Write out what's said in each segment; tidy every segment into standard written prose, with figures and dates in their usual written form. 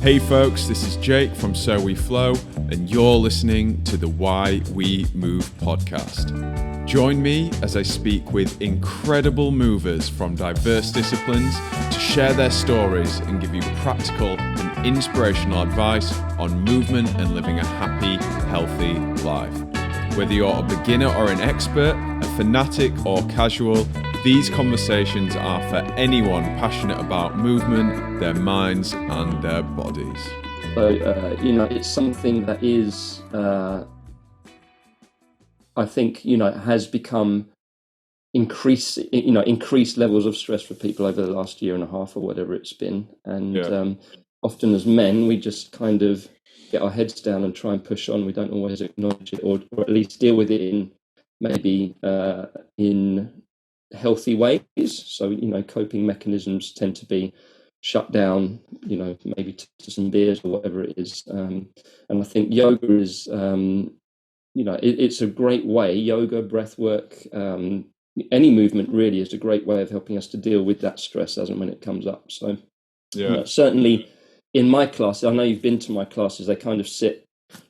Hey folks, this is Jake from So We Flow, and you're listening to the Why We Move podcast. Join me as I speak with incredible movers from diverse disciplines to share their stories and give you practical and inspirational advice on movement and living a happy, healthy life. Whether you're a beginner or an expert, a fanatic or casual, these conversations are for anyone passionate about movement, their minds and their bodies. So, it's something that is, I think, has become increased levels of stress for people over the last year and a half or whatever it's been. And often as men, we just kind of get our heads down and try and push on. We don't always acknowledge it or at least deal with it in healthy ways. So, coping mechanisms tend to be shut down, maybe to some beers or whatever it is. And I think yoga is, it's a great way. Yoga, breath work, any movement really is a great way of helping us to deal with that stress as and when it comes up. So certainly in my class, I know you've been to my classes, they kind of sit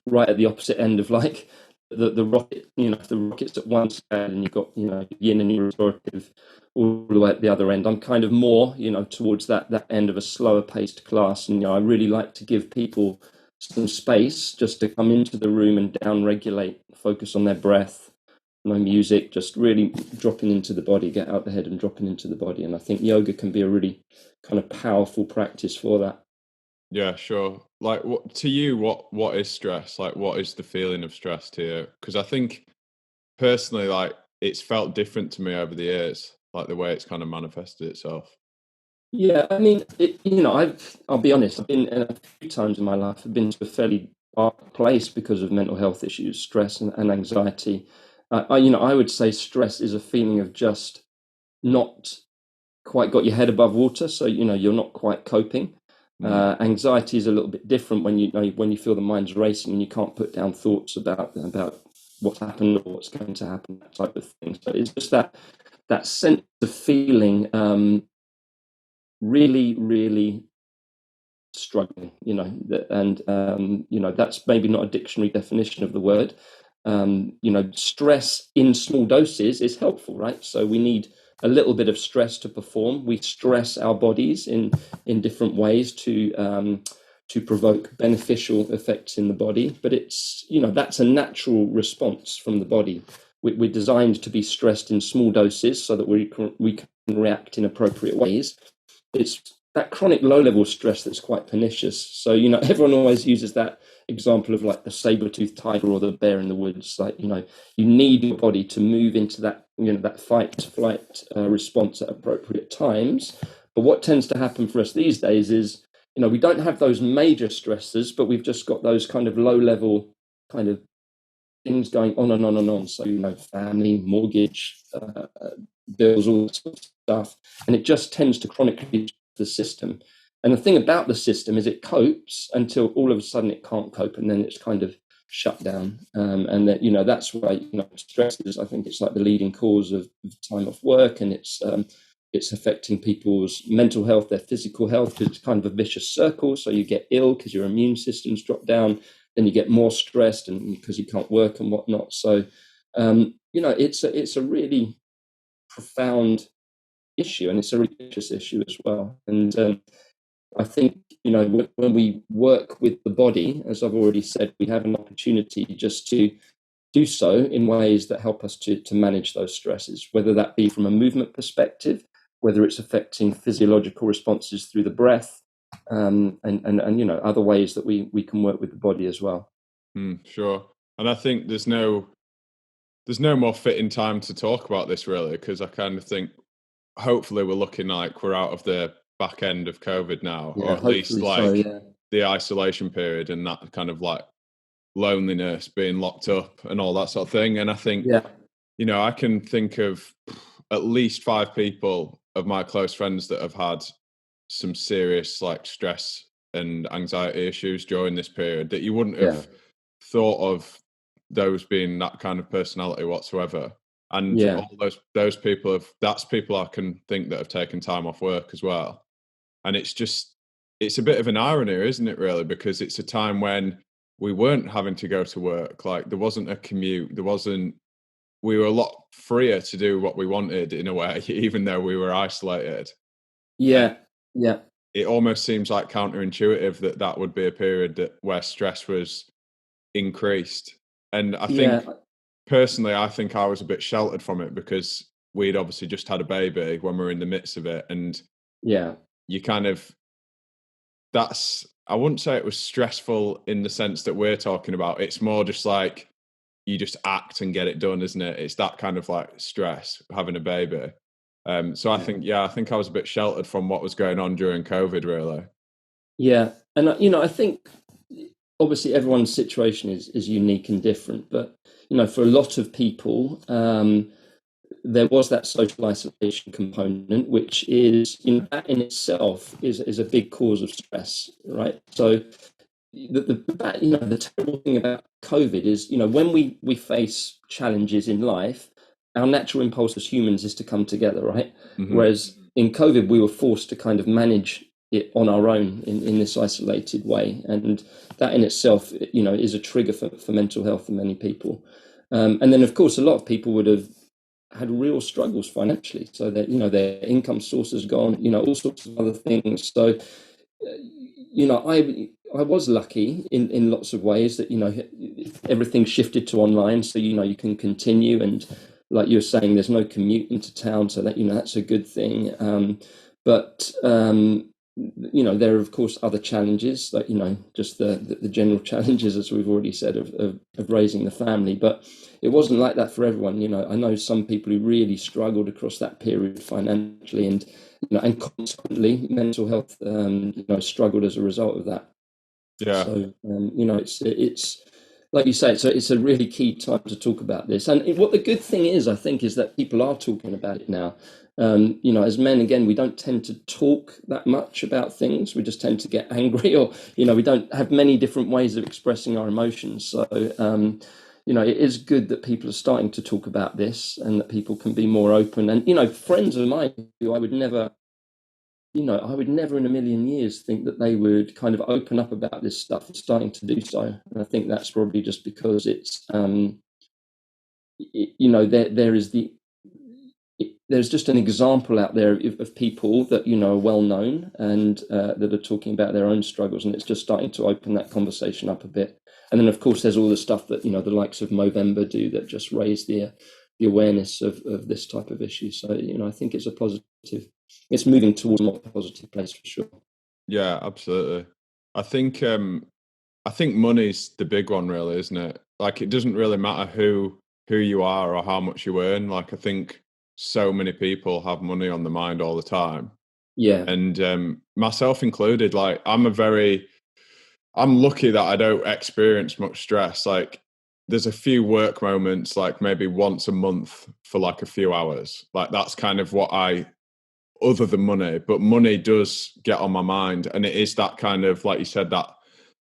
right at the opposite end of like the rocket, if the rocket's at one side and you've got, yin and restorative all the way at the other end. I'm kind of more, towards that end of a slower paced class. And, I really like to give people some space just to come into the room and down regulate, focus on their breath, no music, just really dropping into the body, get out the head and dropping into the body. And I think yoga can be a really kind of powerful practice for that. Yeah, sure. Like, to you, what is stress? Like, what is the feeling of stress to you? Because I think personally, like, it's felt different to me over the years, like the way it's kind of manifested itself. Yeah, I mean, I'll be honest, I've been a few times in my life, I've been to a fairly dark place because of mental health issues, stress and anxiety. I would say stress is a feeling of just not quite got your head above water. So, you're not quite coping. Anxiety is a little bit different when you feel the mind's racing and you can't put down thoughts about what's happened or what's going to happen, that type of thing. So it's just that sense of feeling really, really struggling, that's maybe not a dictionary definition of the word. Stress in small doses is helpful, right? So we need a little bit of stress to perform. We stress our bodies in different ways to provoke beneficial effects in the body. But it's, that's a natural response from the body. We're designed to be stressed in small doses so that we can react in appropriate ways. It's that chronic low-level stress that's quite pernicious. So, everyone always uses that example of like the saber-toothed tiger or the bear in the woods. Like, you need your body to move into that, that fight-flight response at appropriate times. But what tends to happen for us these days is, we don't have those major stressors, but we've just got those kind of low-level kind of things going on and on and on. So, family, mortgage, bills, all that sort of stuff. And it just tends to chronically the system. And the thing about the system is it copes until all of a sudden it can't cope, and then it's kind of shut down. And that, that's why, stress is, I think it's like the leading cause of time off work, and it's affecting people's mental health, their physical health, because it's kind of a vicious circle. So you get ill because your immune system's dropped down, then you get more stressed and because you can't work and whatnot. So, it's a really profound issue, and it's a religious issue as well. And I think, when we work with the body, as I've already said, we have an opportunity just to do so in ways that help us to manage those stresses, whether that be from a movement perspective, whether it's affecting physiological responses through the breath, and other ways that we can work with the body as well. Sure. And I think there's no more fitting time to talk about this really, because I kind of think hopefully we're looking like we're out of the back end of COVID now, or at least like the isolation period and that kind of like loneliness, being locked up and all that sort of thing. And I think, I can think of at least 5 people of my close friends that have had some serious like stress and anxiety issues during this period that you wouldn't have thought of those being that kind of personality whatsoever. And all those people that's people I can think that have taken time off work as well. And it's just, it's a bit of an irony, isn't it, really? Because it's a time when we weren't having to go to work. Like there wasn't a commute. We were a lot freer to do what we wanted in a way, even though we were isolated. And Yeah, yeah, it almost seems like counterintuitive that that would be a period where stress was increased. And I yeah, think personally, I think I was a bit sheltered from it because we'd obviously just had a baby when we were in the midst of it. And yeah, you kind of, I wouldn't say it was stressful in the sense that we're talking about. It's more just like you just act and get it done, isn't it? It's that kind of like stress having a baby. So I yeah. think, yeah, I think I was a bit sheltered from what was going on during COVID, really. Yeah, and I think obviously everyone's situation is unique and different, but for a lot of people, there was that social isolation component, which is that in itself is a big cause of stress, right? So the terrible thing about COVID is when we face challenges in life, our natural impulse as humans is to come together, right? Hmm. Whereas in COVID we were forced to kind of manage it on our own in this isolated way, and that in itself is a trigger for mental health for many people. And then of course a lot of people would have had real struggles financially, so that their income source has gone, all sorts of other things. So I was lucky in lots of ways that everything shifted to online, so you can continue, and like you were saying, there's no commute into town, so that that's a good thing. But there are of course other challenges, like just the general challenges, as we've already said, of raising the family. But it wasn't like that for everyone. I know some people who really struggled across that period financially, and consequently mental health struggled as a result of that. Yeah. So it's like you say, it's a really key time to talk about this. And what the good thing is, I think, is that people are talking about it now. As men, again, we don't tend to talk that much about things. We just tend to get angry, or we don't have many different ways of expressing our emotions. So it is good that people are starting to talk about this, and that people can be more open. And friends of mine who I would never in a million years think that they would kind of open up about this stuff, and starting to do so. And I think that's probably just because it's, there is there's just an example out there of people that are well known, and that are talking about their own struggles, and it's just starting to open that conversation up a bit. And then of course there's all the stuff that the likes of Movember do, that just raise the awareness of this type of issue. So I think it's a positive. It's moving towards a more positive place for sure. Yeah, absolutely. I think I think money's the big one, really, isn't it? Like it doesn't really matter who you are or how much you earn. Like I think so many people have money on the mind all the time. Yeah, And myself included, like I'm lucky that I don't experience much stress. Like there's a few work moments, like maybe once a month for like a few hours. Like that's kind of what I, other than money, but money does get on my mind. And it is that kind of, like you said, that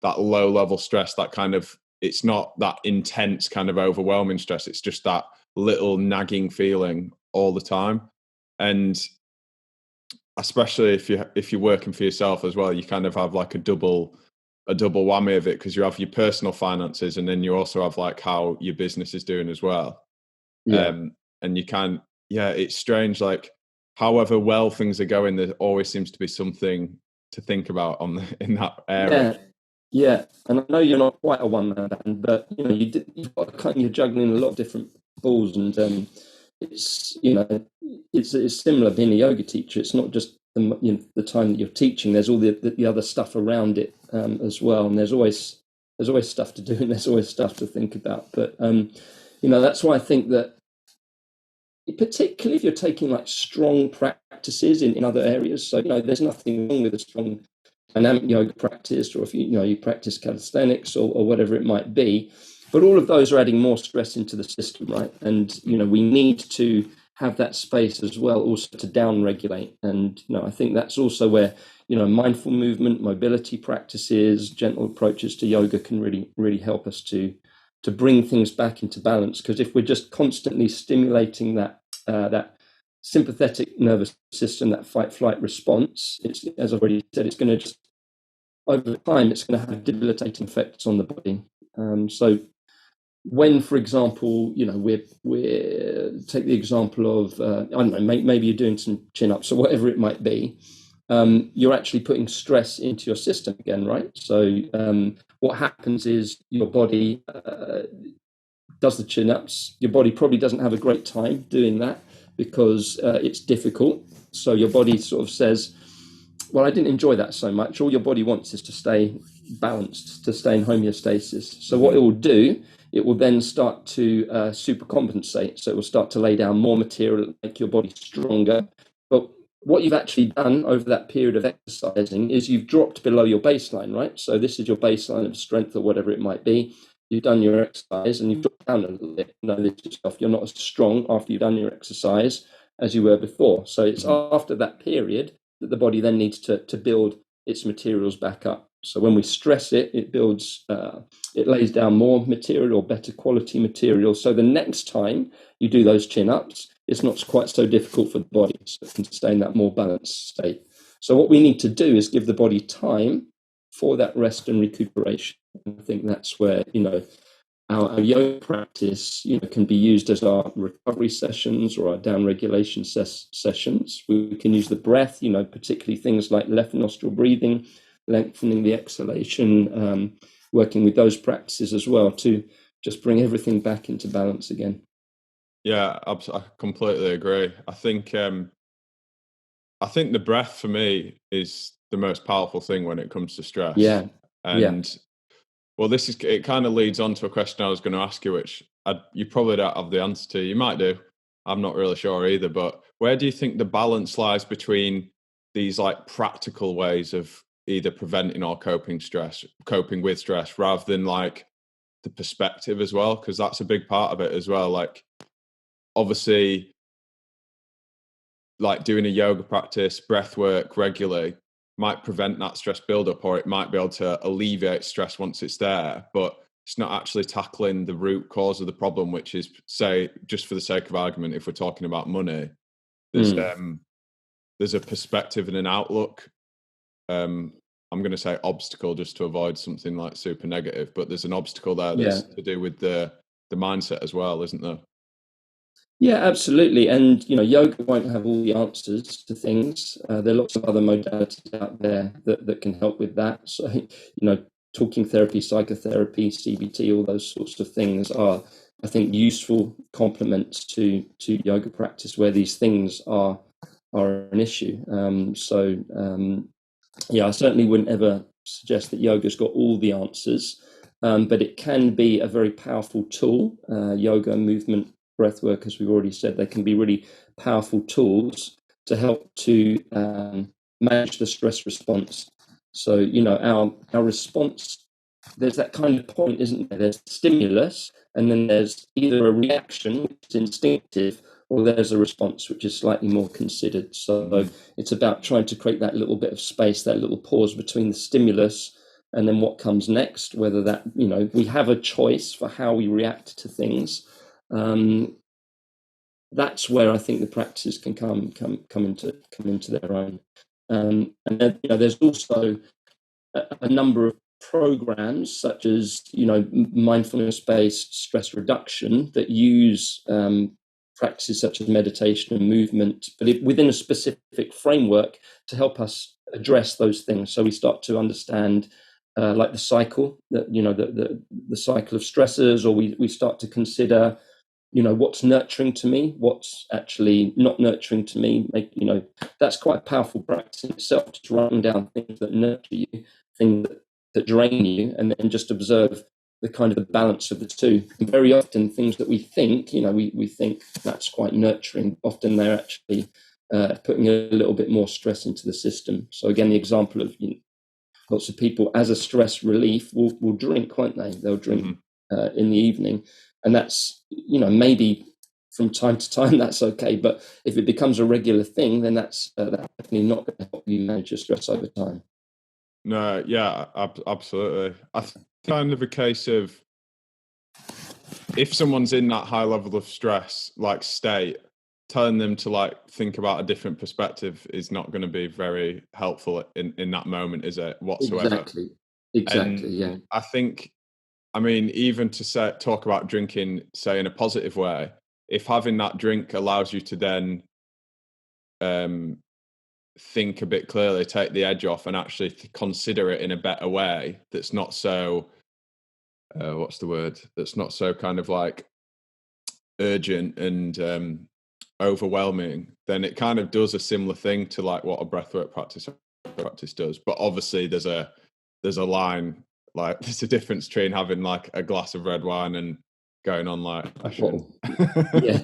low level stress, that kind of, it's not that intense kind of overwhelming stress. It's just that little nagging feeling all the time. And especially if you're working for yourself as well, you kind of have like a double whammy of it, because you have your personal finances and then you also have like how your business is doing as well. yeah, um and you can, yeah, it's strange, like however well things are going, there always seems to be something to think about in that area. yeah, yeah. And I know you're not quite a one man band, but you've got you're juggling a lot of different balls, and it's it's similar being a yoga teacher. It's not just the time that you're teaching. There's all the other stuff around it as well, and there's always stuff to do, and there's always stuff to think about. But that's why I think that, particularly if you're taking like strong practices in other areas. So there's nothing wrong with a strong dynamic yoga practice, or if you practice calisthenics, or whatever it might be. But all of those are adding more stress into the system, right? And we need to have that space as well, also to down regulate. And I think that's also where mindful movement, mobility practices, gentle approaches to yoga can really help us to bring things back into balance. Because if we're just constantly stimulating that sympathetic nervous system, that fight flight response, it's, as I've already said, it's going to just over time, it's going to have debilitating effects on the body. So when, for example, we're take the example of I don't know, maybe you're doing some chin ups or whatever it might be. You're actually putting stress into your system again, right? So what happens is your body does the chin ups. Your body probably doesn't have a great time doing that because it's difficult. So your body sort of says, well, I didn't enjoy that so much. All your body wants is to stay balanced, to stay in homeostasis. So what it will do, it will then start to supercompensate. So it will start to lay down more material, make your body stronger. But what you've actually done over that period of exercising is you've dropped below your baseline, right? So this is your baseline of strength or whatever it might be. You've done your exercise and you've dropped down a little bit. You know this yourself. You're not as strong after you've done your exercise as you were before. So it's after that period that the body then needs to build its materials back up. So when we stress it, it builds, it lays down more material or better quality material. So the next time you do those chin ups, it's not quite so difficult for the body, so it can stay in that more balanced state. So what we need to do is give the body time for that rest and recuperation. And I think that's where, our yoga practice, can be used as our recovery sessions or our down regulation sessions. We can use the breath, particularly things like left nostril breathing, lengthening the exhalation, working with those practices as well to just bring everything back into balance again. Yeah, I completely agree. I think the breath for me is the most powerful thing when it comes to stress. Yeah. And well, it kind of leads on to a question I was going to ask you, which you probably don't have the answer to. You might do. I'm not really sure either. But where do you think the balance lies between these like practical ways of either preventing or coping with stress, rather than like the perspective as well? Because that's a big part of it as well. Like, obviously, like doing a yoga practice, breath work regularly might prevent that stress buildup, or it might be able to alleviate stress once it's there, but it's not actually tackling the root cause of the problem, which is, say, just for the sake of argument, if we're talking about money, there's a perspective and an outlook. I'm going to say obstacle just to avoid something like super negative, but there's an obstacle there that's to do with the mindset as well, isn't there? Yeah, absolutely. And, yoga won't have all the answers to things. There are lots of other modalities out there that can help with that. So, talking therapy, psychotherapy, CBT, all those sorts of things are, I think, useful complements to yoga practice where these things are an issue. I certainly wouldn't ever suggest that yoga's got all the answers, but it can be a very powerful tool. Yoga, movement, breath work, as we've already said, they can be really powerful tools to help to manage the stress response. So, our response, there's that kind of point, isn't there? There's stimulus, and then there's either a reaction, which is instinctive, or there's a response, which is slightly more considered. So it's about trying to create that little bit of space, that little pause between the stimulus and then what comes next, whether that, we have a choice for how we react to things. That's where I think the practices can come into their own. And then, there's also a number of programs such as mindfulness-based stress reduction that use practices such as meditation and movement, but within a specific framework to help us address those things. So we start to understand like the cycle, that the cycle of stressors, or we start to consider what's nurturing to me, what's actually not nurturing to me. That's quite a powerful practice in itself, just writing down things that nurture you, things that drain you, and then just observe the kind of the balance of the two. And very often things that we think, we think that's quite nurturing, often they're actually putting a little bit more stress into the system. So again, the example of lots of people as a stress relief will drink, won't they? They'll drink in the evening. And that's, maybe from time to time, that's okay. But if it becomes a regular thing, then that's definitely not going to help you manage your stress over time. No, yeah, absolutely. I think kind of a case of if someone's in that high level of stress, like state, telling them to like think about a different perspective is not going to be very helpful in that moment, is it, whatsoever? Exactly. And Exactly. Yeah. I think, I mean, even to talk about drinking, say in a positive way, if having that drink allows you to then um, think a bit clearly, take the edge off, and actually consider it in a better way, that's not so what's the word? That's not so kind of like urgent and overwhelming, then it kind of does a similar thing to like what a breathwork practice does. But obviously, there's a line, like there's a difference between having like a glass of red wine and going on like A session. bottle. Yeah.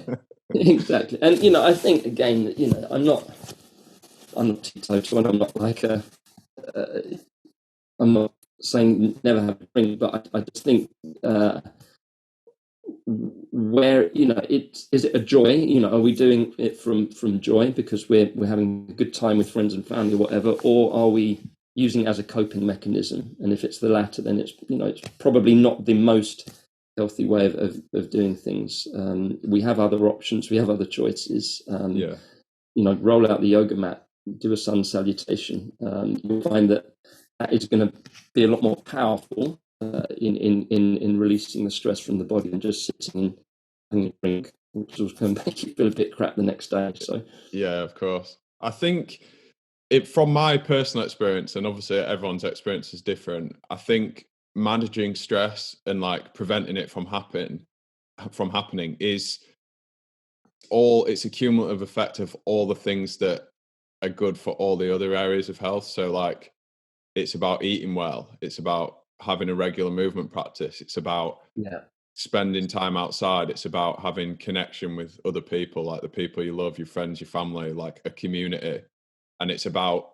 Exactly. And I think again that I'm not teetotal, and I'm not like uh, I'm not saying never have a drink, but I just think where is it a joy? Are we doing it from joy because we're having a good time with friends and family or whatever, or are we using it as a coping mechanism? And if it's the latter, then it's probably not the most healthy way of doing things. We have other options, we have other choices. Yeah. Roll out the yoga mat, do a sun salutation. You'll find that is going to be a lot more powerful in releasing the stress from the body than just sitting and having a drink, which is going to make you feel a bit crap the next day. So Yeah, of course. I think it, from my personal experience, and obviously everyone's experience is different, I think managing stress and like preventing it from happening is it's a cumulative effect of all the things that are good for all the other areas of health. So like it's about eating well, it's about having a regular movement practice, it's about yeah, spending time outside, it's about having connection with other people, like the people you love, your friends, your family, like a community. And it's about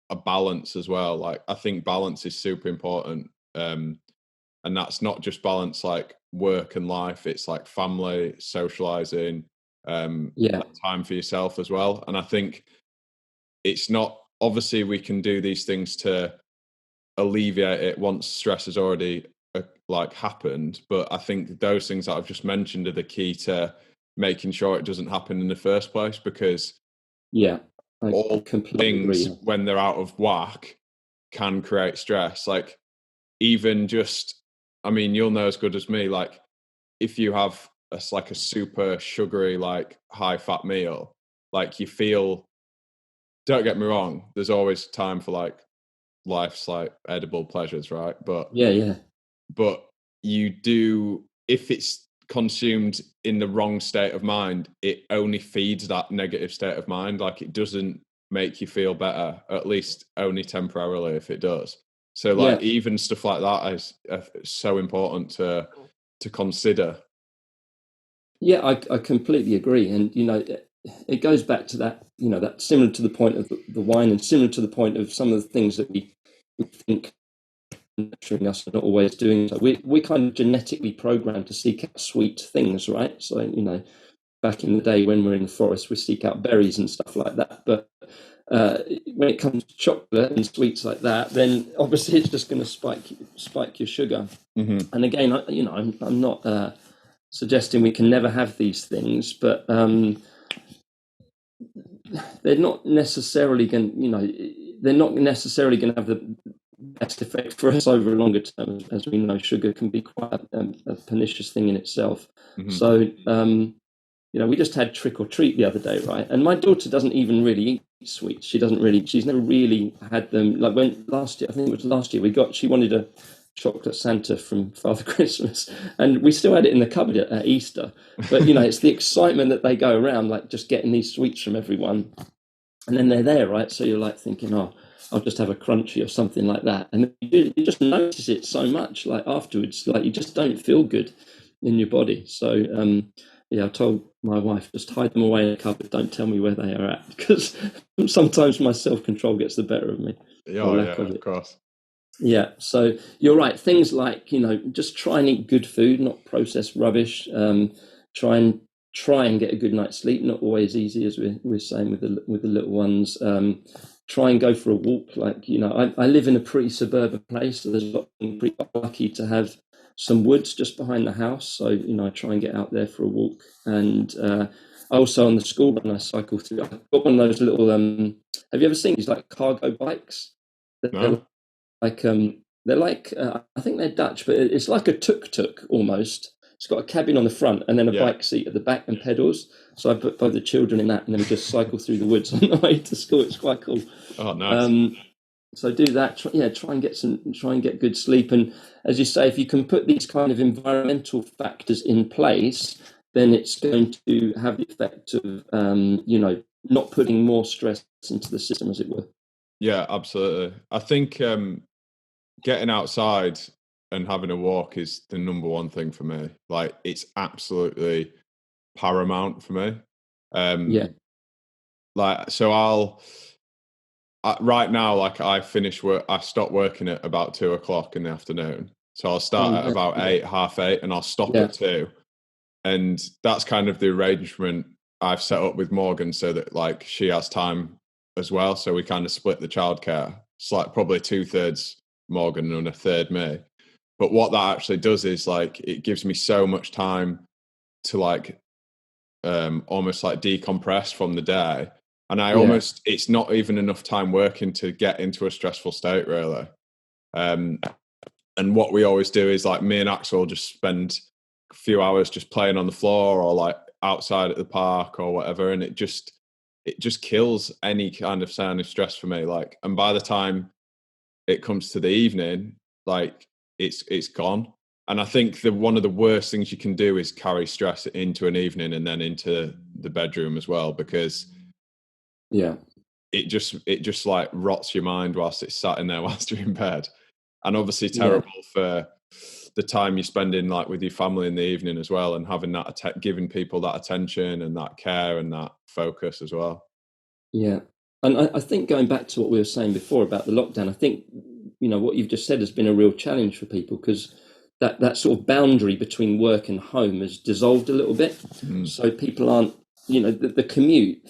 a balance as well. Like I think balance is super important. And that's not just balance like work and life, it's like family, socializing, yeah, time for yourself as well. And I think it's not, obviously we can do these things to alleviate it once stress has already like happened, but I think those things that I've just mentioned are the key to making sure it doesn't happen in the first place, because yeah. I all completely things agree. when they're out of whack can create stress. Like even just, I mean, you'll know as good as me, like if you have like a super sugary, like high fat meal, like you feel, don't get me wrong, there's always time for like life's like edible pleasures, right? Yeah, yeah, But you do, if it's consumed in the wrong state of mind, it only feeds that negative state of mind. Like it doesn't make you feel better, at least only temporarily if it does. So like yeah, even stuff like that is so important to consider. yeah. I completely agree, and it goes back to that. That similar to the point of the wine, and similar to the point of some of the things that we think nurturing us are not always doing so. We kind of genetically programmed to seek out sweet things, right? So back in the day when we're in the forest, we seek out berries and stuff like that. But when it comes to chocolate and sweets like that, then obviously it's just going to spike your sugar. Mm-hmm. And again, I'm not suggesting we can never have these things, but they're not necessarily going. They're not necessarily going to have the best effect for us over a longer term. As we know, sugar can be quite a pernicious thing in itself. Mm-hmm. So we just had trick or treat the other day, right? And my daughter doesn't even really eat sweets. She's never really had them. Like when last year, I think it was last year, she wanted a chocolate Santa from Father Christmas, and we still had it in the cupboard at Easter. But it's the excitement that they go around, like just getting these sweets from everyone, and then they're there, right? So you're like thinking, oh, I'll just have a crunchy or something like that, and you just notice it so much, like afterwards, like you just don't feel good in your body. So yeah, I told my wife, just hide them away in a cupboard, don't tell me where they are at, because sometimes my self-control gets the better of me, or Oh lack yeah, of of it. course. Yeah, so you're right. Things like just try and eat good food, not processed rubbish. Try and get a good night's sleep. Not always easy, as we're saying with the little ones. Try and go for a walk. Like I live in a pretty suburban place, so I'm pretty lucky to have some woods just behind the house. So I try and get out there for a walk, and Also on the school run, I cycle through. I've got one of those little. Have you ever seen these like cargo bikes? They're No? like I think they're Dutch, but it's like a tuk-tuk almost. It's got a cabin on the front and then a Yeah. bike seat at the back and pedals. So I put both the children in that, and then we just cycle through the woods on the way to school. It's quite cool. Oh, nice. So do that. Try and get good sleep. And as you say, if you can put these kind of environmental factors in place, then it's going to have the effect of not putting more stress into the system, as it were. Yeah, absolutely. I think getting outside and having a walk is the number one thing for me. Like, it's absolutely paramount for me. Yeah. Like, so right now, like, I finish work, I stop working at about 2 o'clock in the afternoon. So I'll Oh, start at yeah. about Yeah. 8, half 8, and I'll stop Yeah. at 2. And that's kind of the arrangement I've set up with Morgan, so that like she has time as well. So we kind of split the childcare. It's like probably 2/3 Morgan and a third me. But what that actually does is like it gives me so much time to like almost like decompress from the day. And I Yeah. almost, it's not even enough time working to get into a stressful state, really. Um, and what we always do is like me and Axel just spend a few hours just playing on the floor or like outside at the park or whatever. And it just kills any kind of sound of stress for me. Like, and by the time it comes to the evening, like it's gone. And I think the one of the worst things you can do is carry stress into an evening and then into the bedroom as well, because Yeah. it just like rots your mind whilst it's sat in there whilst you're in bed. And obviously Yeah. terrible for the time you're spending like with your family in the evening as well, and having that giving people that attention and that care and that focus as well. Yeah. And I think going back to what we were saying before about the lockdown, I think, what you've just said has been a real challenge for people, because that sort of boundary between work and home has dissolved a little bit. Mm. So people aren't, the commute,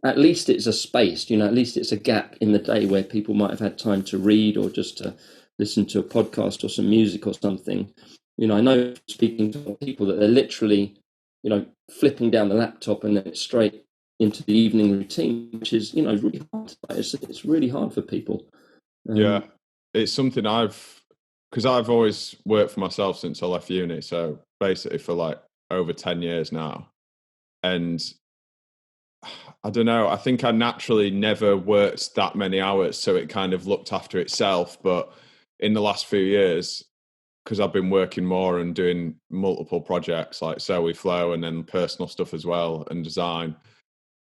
at least it's a space, at least it's a gap in the day where people might have had time to read or just to listen to a podcast or some music or something. I know, speaking to people, that they're literally, flipping down the laptop and then it's straight into the evening routine, which is, really hard. It's really hard for people. Yeah, it's something because I've always worked for myself since I left uni. So basically for like over 10 years now. And I don't know, I think I naturally never worked that many hours. So it kind of looked after itself. But in the last few years, because I've been working more and doing multiple projects like So We Flow and then personal stuff as well and design,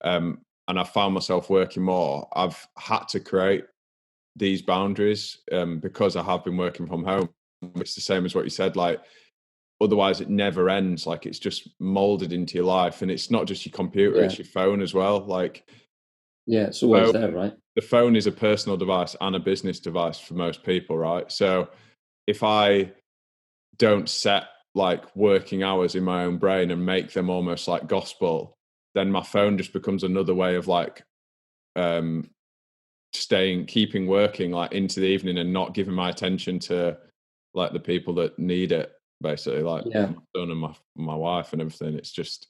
and I found myself working more, I've had to create these boundaries because I have been working from home. It's the same as what you said, like otherwise it never ends. Like it's just molded into your life, and it's not just your computer, Yeah. it's your phone as well. Like Yeah. It's always phone, there, right? the phone is a personal device and a business device for most people, right? So if I don't set like working hours in my own brain and make them almost like gospel, then my phone just becomes another way of like um keeping working like into the evening and not giving my attention to like the people that need it, basically, like Yeah. my son and my wife and everything. It's just,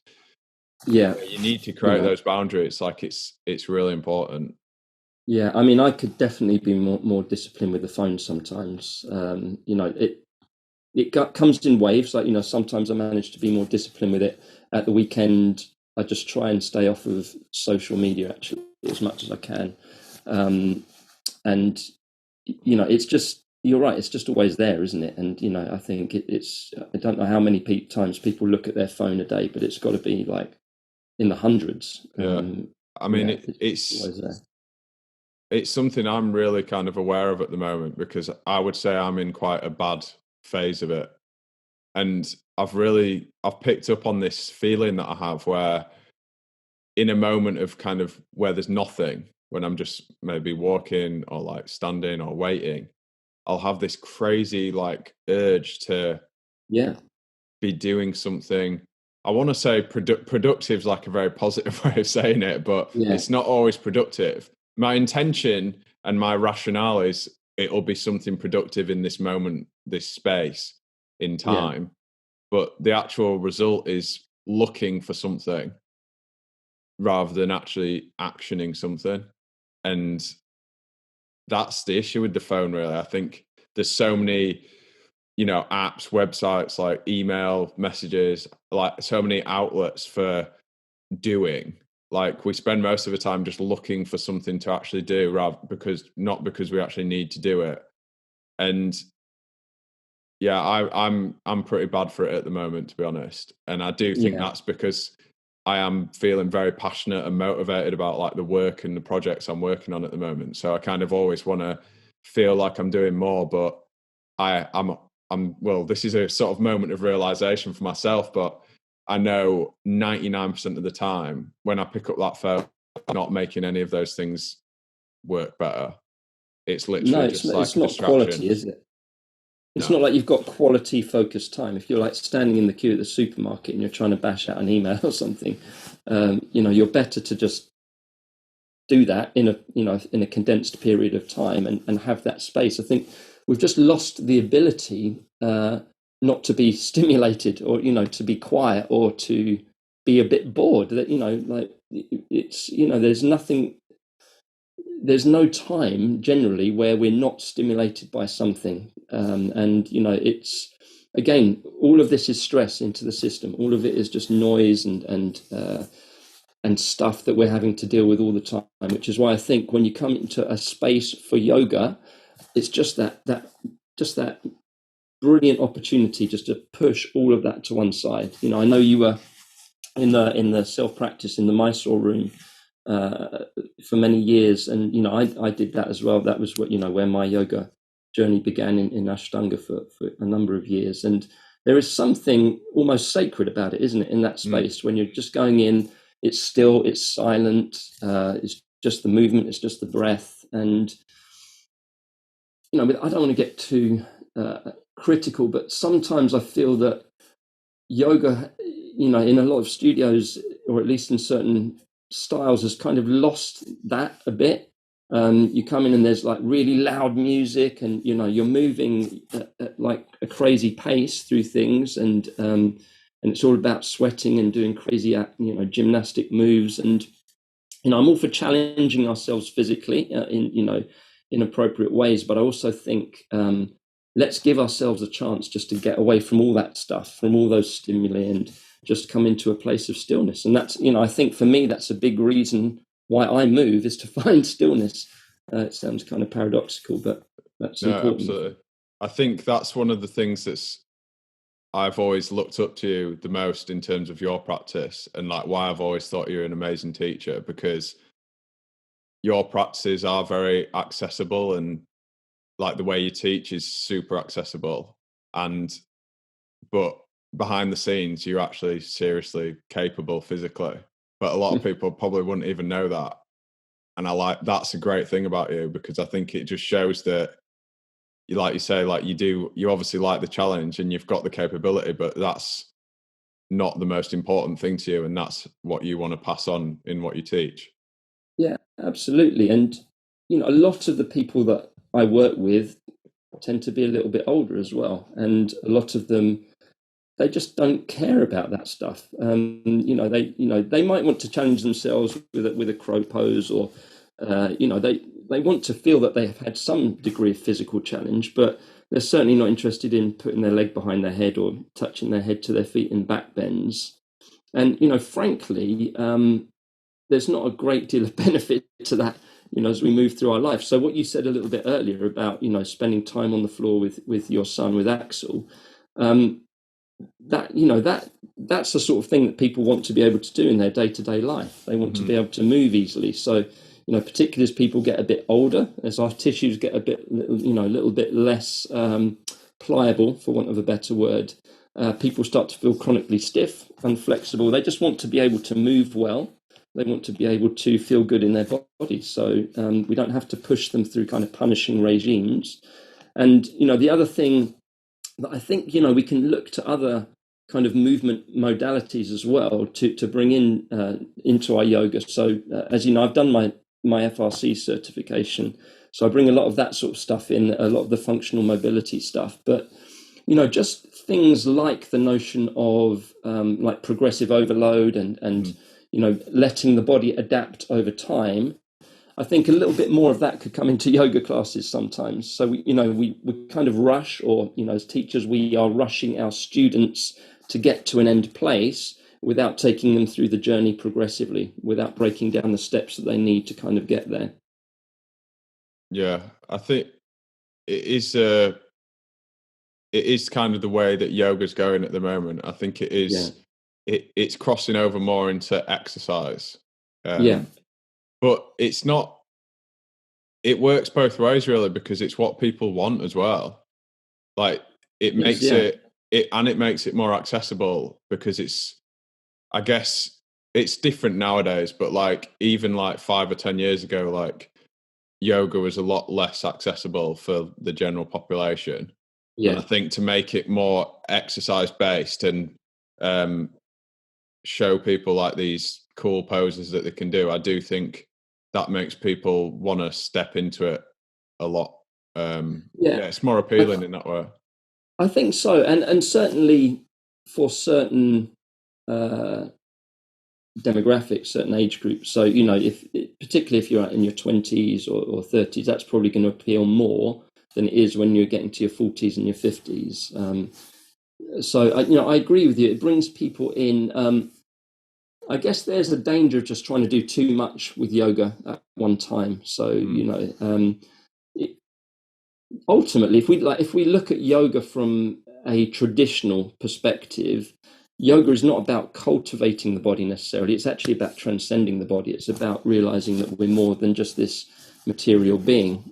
Yeah. yeah, you need to You create know, those boundaries. Like it's really important. yeah. I mean, I could definitely be more disciplined with the phone sometimes. It comes in waves. Like, sometimes I manage to be more disciplined with it. At the weekend, I just try and stay off of social media actually as much as I can. And it's just, you're right. It's just always there, isn't it? And I think it's. I don't know how many times people look at their phone a day, but it's got to be like in the hundreds. Yeah, I mean Yeah, it, it's it's always there. it's something I'm really kind of aware of at the moment, because I would say I'm in quite a bad phase of it. And I've picked up on this feeling that I have where in a moment of kind of where there's nothing, when I'm just maybe walking or like standing or waiting, I'll have this crazy like urge to Yeah, be doing something. I want to say productive is like a very positive way of saying it, but yeah, it's not always productive. My intention and my rationale is it'll be something productive in this moment, this space in yeah, time. But the actual result is looking for something rather than actually actioning something. And that's the issue with the phone, really. I think there's so many, apps, websites, like email messages, like so many outlets for doing. Like we spend most of the time just looking for something to actually do, not because we actually need to do it. And yeah, I'm pretty bad for it at the moment, to be honest. And I do think Yeah. that's because I am feeling very passionate and motivated about like the work and the projects I'm working on at the moment. So I kind of always want to feel like I'm doing more, but I'm well, this is a sort of moment of realization for myself, but I know 99% of the time when I pick up that phone, I'm not making any of those things work better. It's No, literally just like it's a not distraction. quality, is it? It's No. not like you've got quality focused time. If you're like standing in the queue at the supermarket and you're trying to bash out an email or something, you're better to just do that in a condensed period of time and have that space. I think we've just lost the ability not to be stimulated, or to be quiet, or to be a bit bored. That like it's there's no time generally where we're not stimulated by something, and it's, again, all of this is stress into the system. All of it is just noise and stuff that we're having to deal with all the time, which is why I think when you come into a space for yoga, it's just that brilliant opportunity just to push all of that to one side. I know you were in the self practice in the Mysore room for many years, and I did that as well. That was where my yoga journey began in Ashtanga for a number of years. And there is something almost sacred about it, isn't it, in that space when you're just going in. It's still, it's silent, it's just the movement, it's just the breath. And I don't want to get too critical, but sometimes I feel that yoga, in a lot of studios, or at least in certain styles, has kind of lost that a bit. You come in and there's like really loud music, and you're moving at like a crazy pace through things, and it's all about sweating and doing crazy gymnastic moves. And I'm all for challenging ourselves physically in appropriate ways, but I also think let's give ourselves a chance just to get away from all that stuff, from all those stimuli, and just come into a place of stillness. And that's, I think for me, that's a big reason why I move, is to find stillness. It sounds kind of paradoxical, but that's important. Absolutely. I think that's one of the things I've always looked up to you the most in terms of your practice, and like why I've always thought you're an amazing teacher, because your practices are very accessible, and like the way you teach is super accessible. But behind the scenes, you're actually seriously capable physically. But a lot of people probably wouldn't even know that. And that's a great thing about you, because I think it just shows that like you say, like you obviously like the challenge and you've got the capability, but that's not the most important thing to you. And that's what you want to pass on in what you teach. Yeah, absolutely. And, a lot of the people that I work with tend to be a little bit older as well. And a lot of them, they just don't care about that stuff. They might want to challenge themselves with a crow pose, or they want to feel that they have had some degree of physical challenge, but they're certainly not interested in putting their leg behind their head or touching their head to their feet in back bends. And frankly, there's not a great deal of benefit to that, as we move through our life. So what you said a little bit earlier about spending time on the floor with your son, with Axel, that's the sort of thing that people want to be able to do in their day-to-day life. They want to be able to move easily. So particularly as people get a bit older, as our tissues get a little bit less pliable, for want of a better word, people start to feel chronically stiff, unflexible. They just want to be able to move well. They want to be able to feel good in their body. So we don't have to push them through kind of punishing regimes. And the other thing that I think we can look to other kind of movement modalities as well to bring into our yoga. So as you know, I've done my FRC certification, so I bring a lot of that sort of stuff in, a lot of the functional mobility stuff. But just things like the notion of like progressive overload and letting the body adapt over time. I think a little bit more of that could come into yoga classes sometimes. So we kind of rush, or as teachers, we are rushing our students to get to an end place without taking them through the journey progressively, without breaking down the steps that they need to kind of get there. Yeah, I think it is. It is kind of the way that yoga's going at the moment. I think it Yeah, is. It's crossing over more into exercise, yeah, but it's not. It works both ways, really, because it's what people want as well. Like it it is. makes Yeah, it makes it more accessible because it's. I guess it's different nowadays, but like even like 5 or 10 years ago, like yoga was a lot less accessible for the general population. And I yeah, think to make it more exercise based and um, show people like these cool poses that they can do, I do think that makes people want to step into it a lot. yeah. Yeah, it's more I, appealing in that way. I think so, and certainly for certain uh, demographics, certain age groups. So if particularly if you're in your 20s or 30s, that's probably going to appeal more than it is when you're getting to your 40s and your 50s. So I agree with you. It brings people in. I guess there's a danger of just trying to do too much with yoga at one time. So it, ultimately, if we look at yoga from a traditional perspective, yoga is not about cultivating the body necessarily. It's actually about transcending the body. It's about realizing that we're more than just this material being.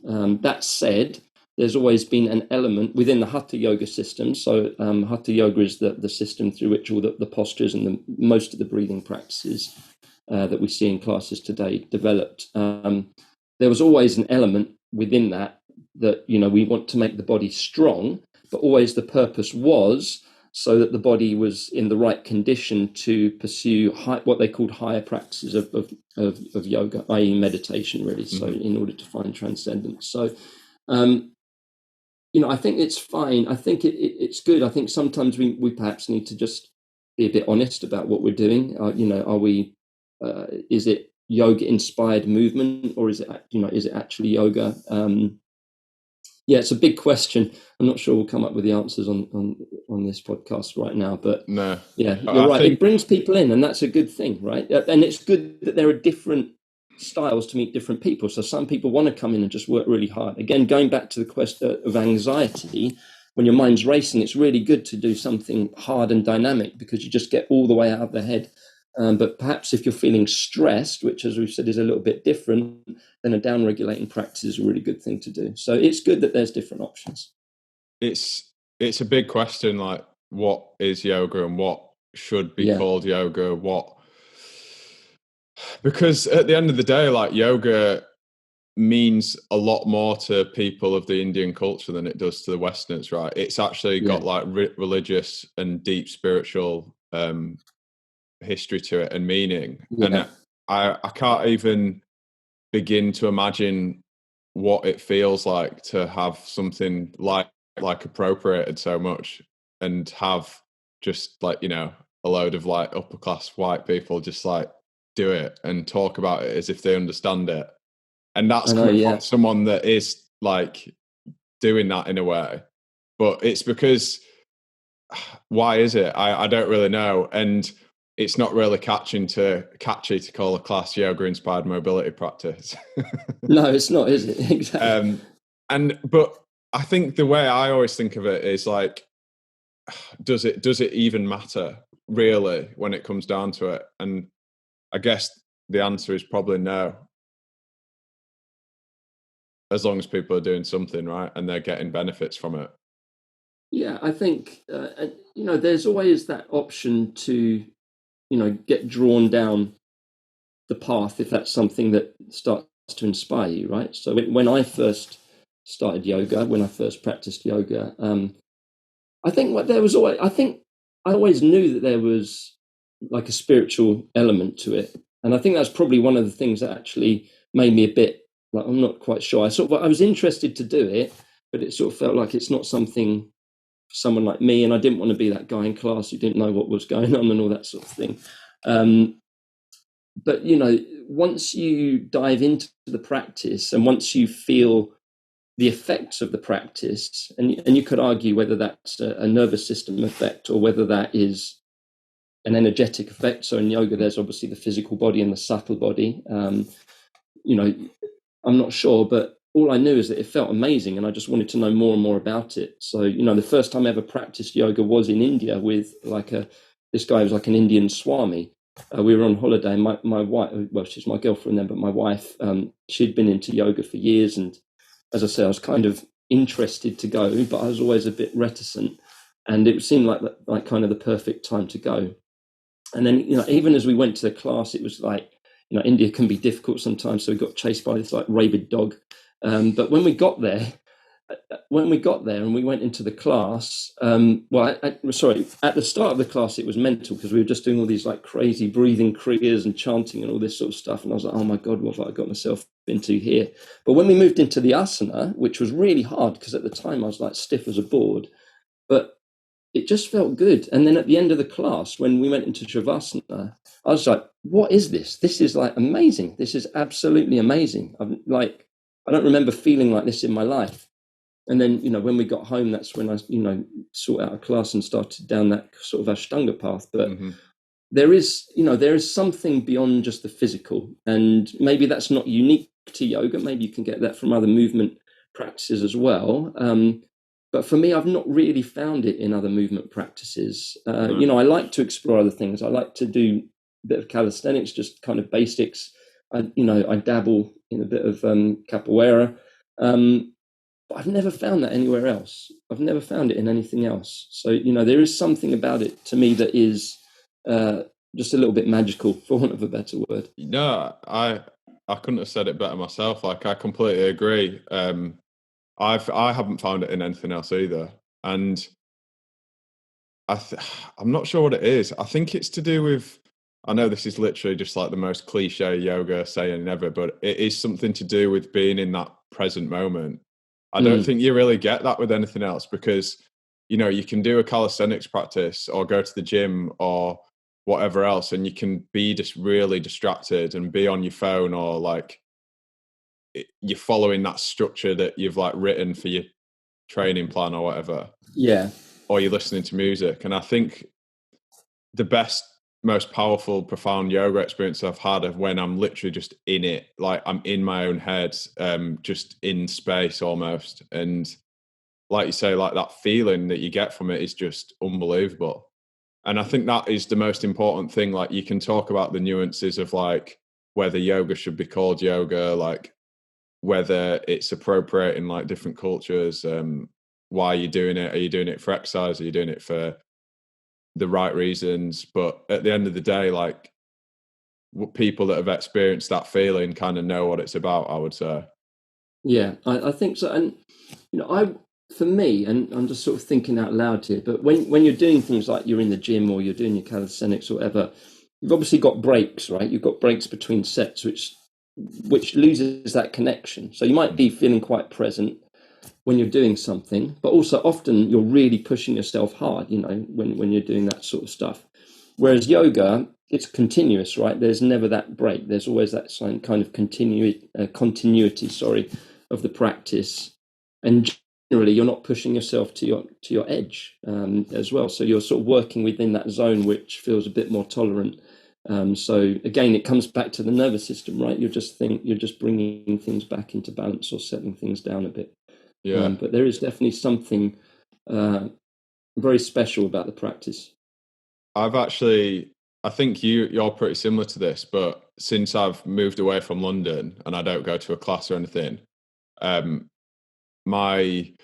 That said, there's always been an element within the Hatha Yoga system. So Hatha Yoga is the system through which all the postures and most of the breathing practices that we see in classes today developed. There was always an element within that we want to make the body strong, but always the purpose was so that the body was in the right condition to pursue what they called higher practices of yoga, i.e. meditation, really. So in order to find transcendence. So I think it's fine. I think it's good. I think sometimes we perhaps need to just be a bit honest about what we're doing. Are we is it yoga inspired movement, or is it actually yoga? Yeah, it's a big question. I'm not sure we'll come up with the answers on this podcast right now, but No, yeah, you're I right. It think brings people in, and that's a good thing, right? And it's good that there are different styles to meet different people. So some people want to come in and just work really hard. Again, going back to the question of anxiety, when your mind's racing, it's really good to do something hard and dynamic because you just get all the way out of the head. But perhaps if you're feeling stressed, which, as we've said, is a little bit different, then a down-regulating practice is a really good thing to do. So it's good that there's different options. it's a big question, like what is yoga and what should be Yeah, called yoga, because at the end of the day, like yoga means a lot more to people of the Indian culture than it does to the Westerners, right? It's actually yeah, got like religious and deep spiritual history to it and meaning. And yeah. I can't even begin to imagine what it feels like to have something like appropriated so much and have just like a load of like upper class white people just like do it and talk about it as if they understand it, and that's I know. coming from Yeah, someone that is like doing that in a way. But it's because why is it? I don't really know. And it's not really catchy to call a class yoga inspired mobility practice. no, it's not, is it? Exactly. um but I think the way I always think of it is like, does it even matter really when it comes down to it? And I guess the answer is probably no, as long as people are doing something right and they're getting benefits from it. Yeah, I think there's always that option to get drawn down the path if that's something that starts to inspire you, right? So when I first started yoga, when I first practiced yoga, I think what there was always, I think I always knew that there was like a spiritual element to it, and I think that's probably one of the things that actually made me a bit like, I'm not quite sure. I was interested to do it, but it sort of felt like it's not something someone like me, and I didn't want to be that guy in class who didn't know what was going on and all that sort of thing. But once you dive into the practice, and once you feel the effects of the practice, and you could argue whether that's a nervous system effect or whether that is an energetic effect. So in yoga, there's obviously the physical body and the subtle body. I'm not sure, but all I knew is that it felt amazing, and I just wanted to know more and more about it. So the first time I ever practiced yoga was in India with this guy was like an Indian Swami. We were on holiday. My wife, well, she's my girlfriend then, but my wife, she'd been into yoga for years, and as I say, I was kind of interested to go, but I was always a bit reticent, and it seemed like kind of the perfect time to go. And then even as we went to the class, it was like India can be difficult sometimes, so we got chased by this like rabid dog. But when we got there and we went into the class, sorry, at the start of the class it was mental because we were just doing all these like crazy breathing kriyas and chanting and all this sort of stuff, and I was like, oh my god, what have I got myself into here? But when we moved into the asana, which was really hard because at the time I was like stiff as a board, but it just felt good. And then at the end of the class, when we went into Shavasana, I was like, what is this? This is like amazing. This is absolutely amazing. I don't remember feeling like this in my life. And then, when we got home, that's when I, sought out a class and started down that sort of Ashtanga path. But there is something beyond just the physical. And maybe that's not unique to yoga. Maybe you can get that from other movement practices as well. But for me, I've not really found it in other movement practices. I like to explore other things. I like to do a bit of calisthenics, just kind of basics. I dabble in a bit of capoeira. But I've never found that anywhere else. I've never found it in anything else. So, there is something about it to me that is just a little bit magical, for want of a better word. No, I couldn't have said it better myself. Like, I completely agree. I haven't found it in anything else either, and I'm not sure what it is. I think it's to do with. I know this is literally just like the most cliche yoga saying ever, but it is something to do with being in that present moment. I don't think you really get that with anything else because you can do a calisthenics practice or go to the gym or whatever else, and you can be just really distracted and be on your phone or like you're following that structure that you've like written for your training plan or whatever. Yeah. Or you're listening to music. And I think the best, most powerful, profound yoga experience I've had of when I'm literally just in it, like I'm in my own head, just in space almost. And like you say, like that feeling that you get from it is just unbelievable. And I think that is the most important thing. Like you can talk about the nuances of like whether yoga should be called yoga, like whether it's appropriate in like different cultures, why you're doing it. Are you doing it for exercise? Are you doing it for the right reasons? But at the end of the day, like people that have experienced that feeling kind of know what it's about, I would say. Yeah, I think so. And for me, and I'm just sort of thinking out loud here, but when you're doing things like you're in the gym or you're doing your calisthenics or whatever, you've obviously got breaks, right? You've got breaks between sets, which loses that connection. So you might be feeling quite present when you're doing something, but also often you're really pushing yourself hard, when you're doing that sort of stuff. Whereas yoga, it's continuous, right? There's never that break. There's always that kind of continuity, of the practice. And generally, you're not pushing yourself to your edge as well. So you're sort of working within that zone, which feels a bit more tolerant. So again, it comes back to the nervous system, right? You're just bringing things back into balance or settling things down a bit. Yeah. But there is definitely something very special about the practice. I think you're pretty similar to this, but since I've moved away from London and I don't go to a class or anything, um, my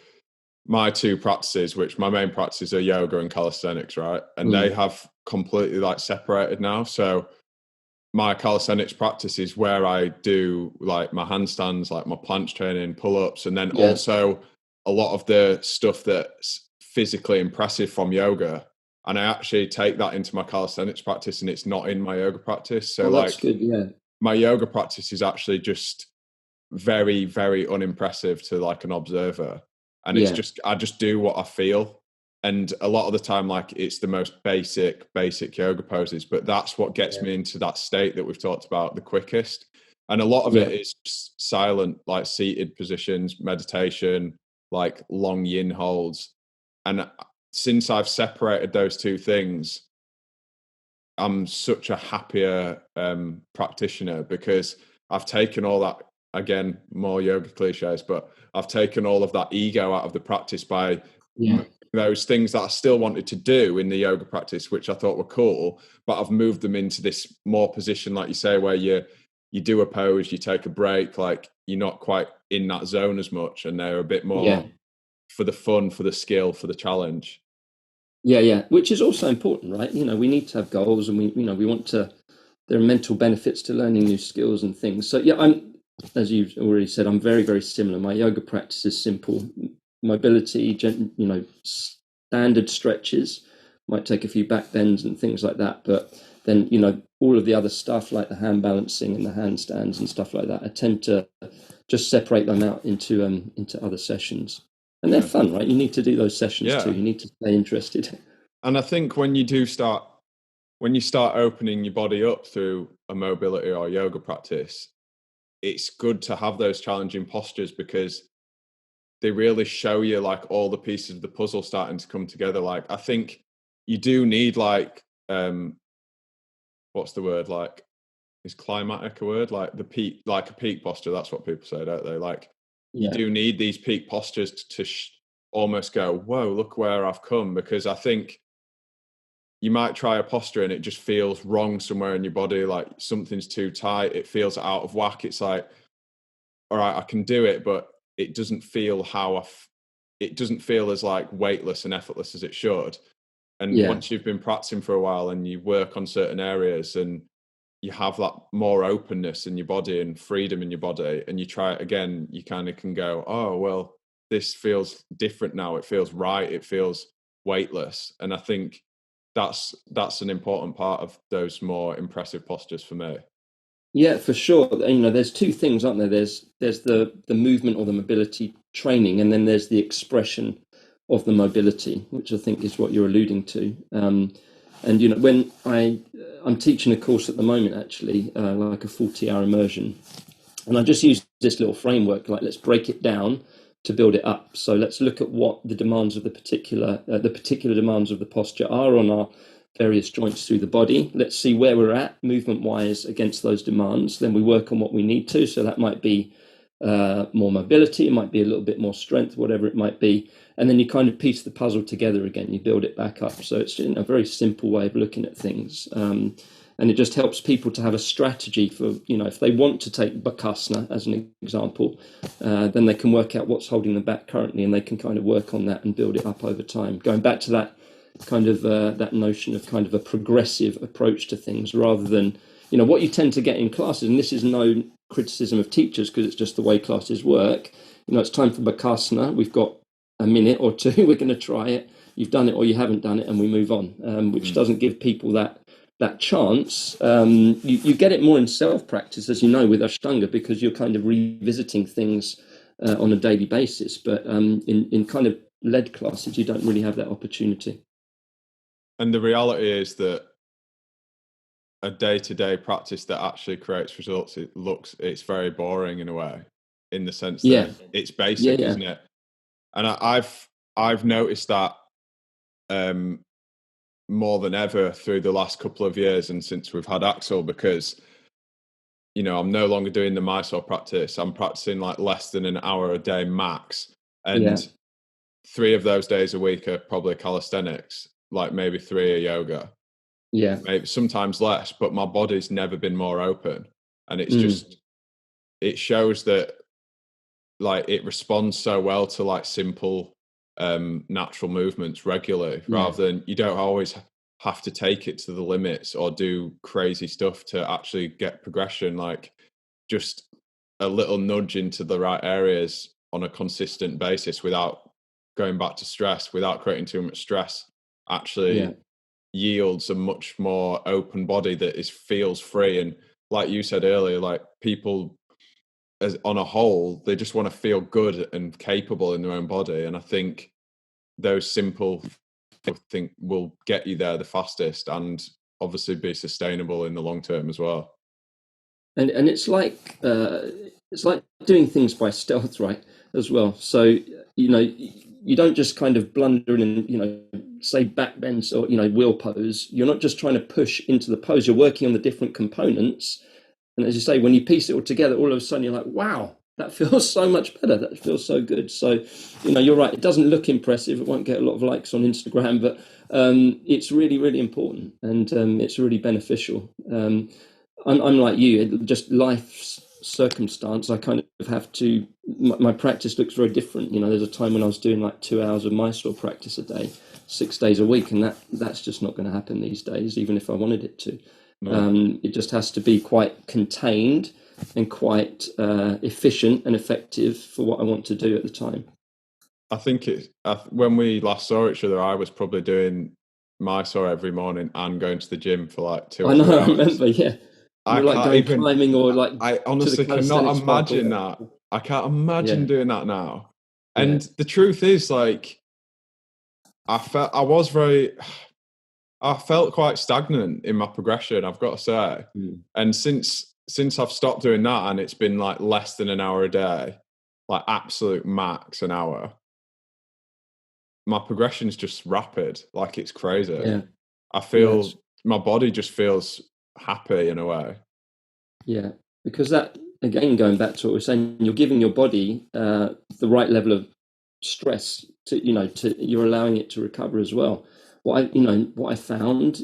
two practices, which my main practices are yoga and calisthenics, right? And they have completely like separated now. So my calisthenics practice is where I do like my handstands, like my planche training, pull-ups, and then also a lot of the stuff that's physically impressive from yoga. And I actually take that into my calisthenics practice and it's not in my yoga practice. So that's like good, yeah. my yoga practice is actually just very, very unimpressive to like an observer. And it's just, I just do what I feel. And a lot of the time, like, it's the most basic yoga poses, but that's what gets Yeah. me into that state that we've talked about the quickest. And a lot of Yeah. it is silent, like seated positions, meditation, like long yin holds. And since I've separated those two things, I'm such a happier practitioner, because I've taken all that, again, more yoga cliches, but I've taken all of that ego out of the practice by Yeah. those things that I still wanted to do in the yoga practice, which I thought were cool, but I've moved them into this more position, like you say, where you do a pose, you take a break, like you're not quite in that zone as much, and they're a bit Yeah. more for the fun, for the skill, for the challenge. Yeah, yeah, which is also important, right? We need to have goals, and we want to. There are mental benefits to learning new skills and things. So yeah, as you've already said, I'm very, very similar. My yoga practice is simple: mobility, standard stretches. Might take a few back bends and things like that, but then all of the other stuff like the hand balancing and the handstands and stuff like that, I tend to just separate them out into other sessions. And they're Yeah. fun, right? You need to do those sessions too. Yeah. You need to stay interested. And I think when you start opening your body up through a mobility or yoga practice, it's good to have those challenging postures, because they really show you like all the pieces of the puzzle starting to come together. Like, I think you do need like what's the word, like, is climatic a word, like the peak, like a peak posture, that's what people say, don't they? Like, you Yeah, do need these peak postures to almost go, whoa, look where I've come. Because I think you might try a posture and it just feels wrong somewhere in your body, like something's too tight, it feels out of whack. It's like, all right, I can do it, but it doesn't feel it doesn't feel as like weightless and effortless as it should. And yeah, once you've been practicing for a while and you work on certain areas, and you have that more openness in your body and freedom in your body, and you try it again, you kind of can go, oh well, this feels different now, it feels right, it feels weightless. And I think that's an important part of those more impressive postures for me. yeah, for sure. There's two things, aren't there? There's the movement or the mobility training, and then there's the expression of the mobility, which I think is what you're alluding to. And when I'm teaching a course at the moment, actually, like a 40-hour immersion, and I just use this little framework, like let's break it down to build it up. So let's look at what the demands of the particular demands of the posture are on our various joints through the body. Let's see where we're at movement wise against those demands. Then we work on what we need to. So that might be more mobility, it might be a little bit more strength, whatever it might be. And then you kind of piece the puzzle together again, you build it back up. So it's a very simple way of looking at things. And it just helps people to have a strategy for, if they want to take Bakasana as an example, then they can work out what's holding them back currently, and they can kind of work on that and build it up over time. Going back to that kind of that notion of kind of a progressive approach to things, rather than, what you tend to get in classes, and this is no criticism of teachers because it's just the way classes work. It's time for Bakasana. We've got a minute or two. We're going to try it. You've done it or you haven't done it, and we move on, which doesn't give people that chance. You get it more in self-practice, as you know, with Ashtanga, because you're kind of revisiting things on a daily basis. But in kind of led classes, you don't really have that opportunity. And the reality is that a day-to-day practice that actually creates results, it's very boring in a way, in the sense Yeah, that it's yeah, basic, yeah, isn't it? And I've noticed that um, more than ever through the last couple of years, and since we've had Axel, because I'm no longer doing the Mysore practice. I'm practicing like less than an hour a day max, yeah, and 3 of those days a week are probably calisthenics, like maybe 3 are yoga, yeah. maybe sometimes less. But my body's never been more open, and Mm, it shows that like it responds so well to like simple natural movements regularly, yeah, rather than, you don't always have to take it to the limits or do crazy stuff to actually get progression. Like, just a little nudge into the right areas on a consistent basis without going back to stress, without creating too much stress, yeah, actually yields a much more open body that feels free. And like you said earlier, like, people as on a whole, they just want to feel good and capable in their own body. And I think those simple I think will get you there the fastest and obviously be sustainable in the long term as well. And it's like doing things by stealth, right? As well. So you don't just kind of blunder in and say back bends or wheel pose. You're not just trying to push into the pose. You're working on the different components. And as you say, when you piece it all together, all of a sudden you're like, wow, that feels so much better. That feels so good. So, you're right. It doesn't look impressive. It won't get a lot of likes on Instagram, but it's really, really important, and it's really beneficial. I'm like you, just life's circumstance. I kind of have to, my practice looks very different. There's a time when I was doing like 2 hours of Mysore practice a day, 6 days a week, and that's just not going to happen these days, even if I wanted it to. No. It just has to be quite contained and quite efficient and effective for what I want to do at the time. I think when we last saw each other, I was probably doing Mysore every morning and going to the gym for like 2 or 3 hours. I remember, yeah. You're like going climbing or like. I honestly cannot imagine that. I can't imagine doing that now. And the truth is, like, I felt quite stagnant in my progression, I've got to say. And since I've stopped doing that, and it's been like less than an hour a day, like absolute max an hour, my progression's just rapid. Like, it's crazy. Yeah. I feel my body just feels happy in a way. Yeah, because that, again, going back to what we're saying, you're giving your body the right level of stress you're allowing it to recover as well. What I found,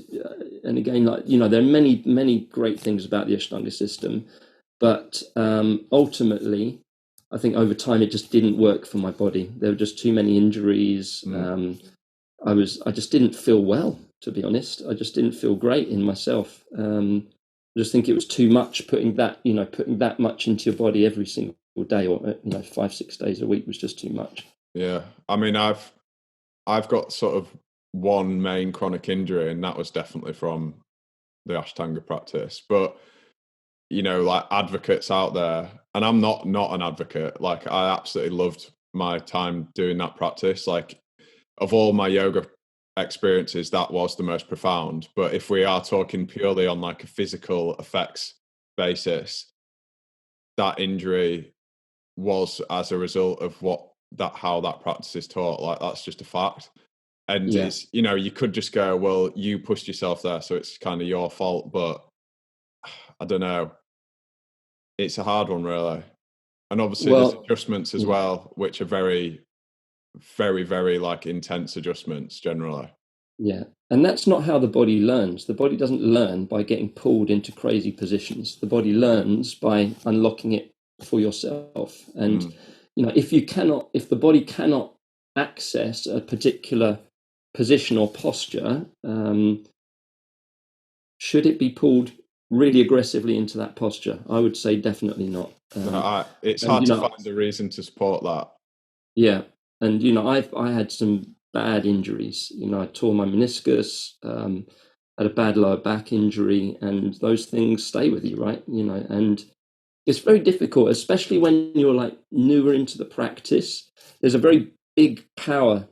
and again, like, there are many great things about the Ashtanga system, but ultimately, I think over time it just didn't work for my body. There were just too many injuries. I just didn't feel well, to be honest. I just didn't feel great in myself. I just think it was too much putting that much into your body every single day, or 5-6 days a week was just too much. Yeah, I mean, I've got sort of one main chronic injury, and that was definitely from the Ashtanga practice. But like advocates out there, and I'm not an advocate. Like, I absolutely loved my time doing that practice. Like, of all my yoga experiences, that was the most profound. But if we are talking purely on like a physical effects basis, that injury was as a result of how that practice is taught. Like, that's just a fact. And it's, you could just go, well, you pushed yourself there, so it's kind of your fault. But I don't know. It's a hard one, really. And obviously there's adjustments as well, which are very, very, very like intense adjustments generally. Yeah. And that's not how the body learns. The body doesn't learn by getting pulled into crazy positions. The body learns by unlocking it for yourself. And, if the body cannot access a particular position or posture, should it be pulled really aggressively into that posture? I would say definitely not. It's hard to find a reason to support that. Yeah. And, I had some bad injuries. I tore my meniscus, had a bad lower back injury, and those things stay with you, right? And it's very difficult, especially when you're like newer into the practice. There's a very big power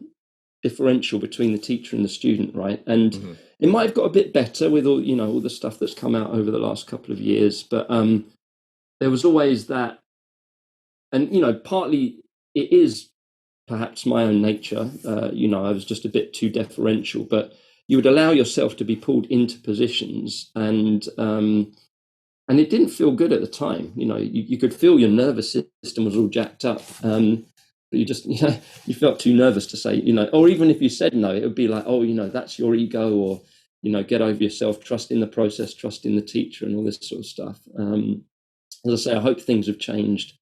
differential between the teacher and the student, right? And it might have got a bit better with all the stuff that's come out over the last couple of years, but there was always that. And partly it is perhaps my own nature. I was just a bit too deferential, but you would allow yourself to be pulled into positions, and it didn't feel good at the time. You could feel your nervous system was all jacked up, but you just, you felt too nervous to say, or even if you said no, it would be like, oh, that's your ego, or, get over yourself, trust in the process, trust in the teacher, and all this sort of stuff. As I say, I hope things have changed,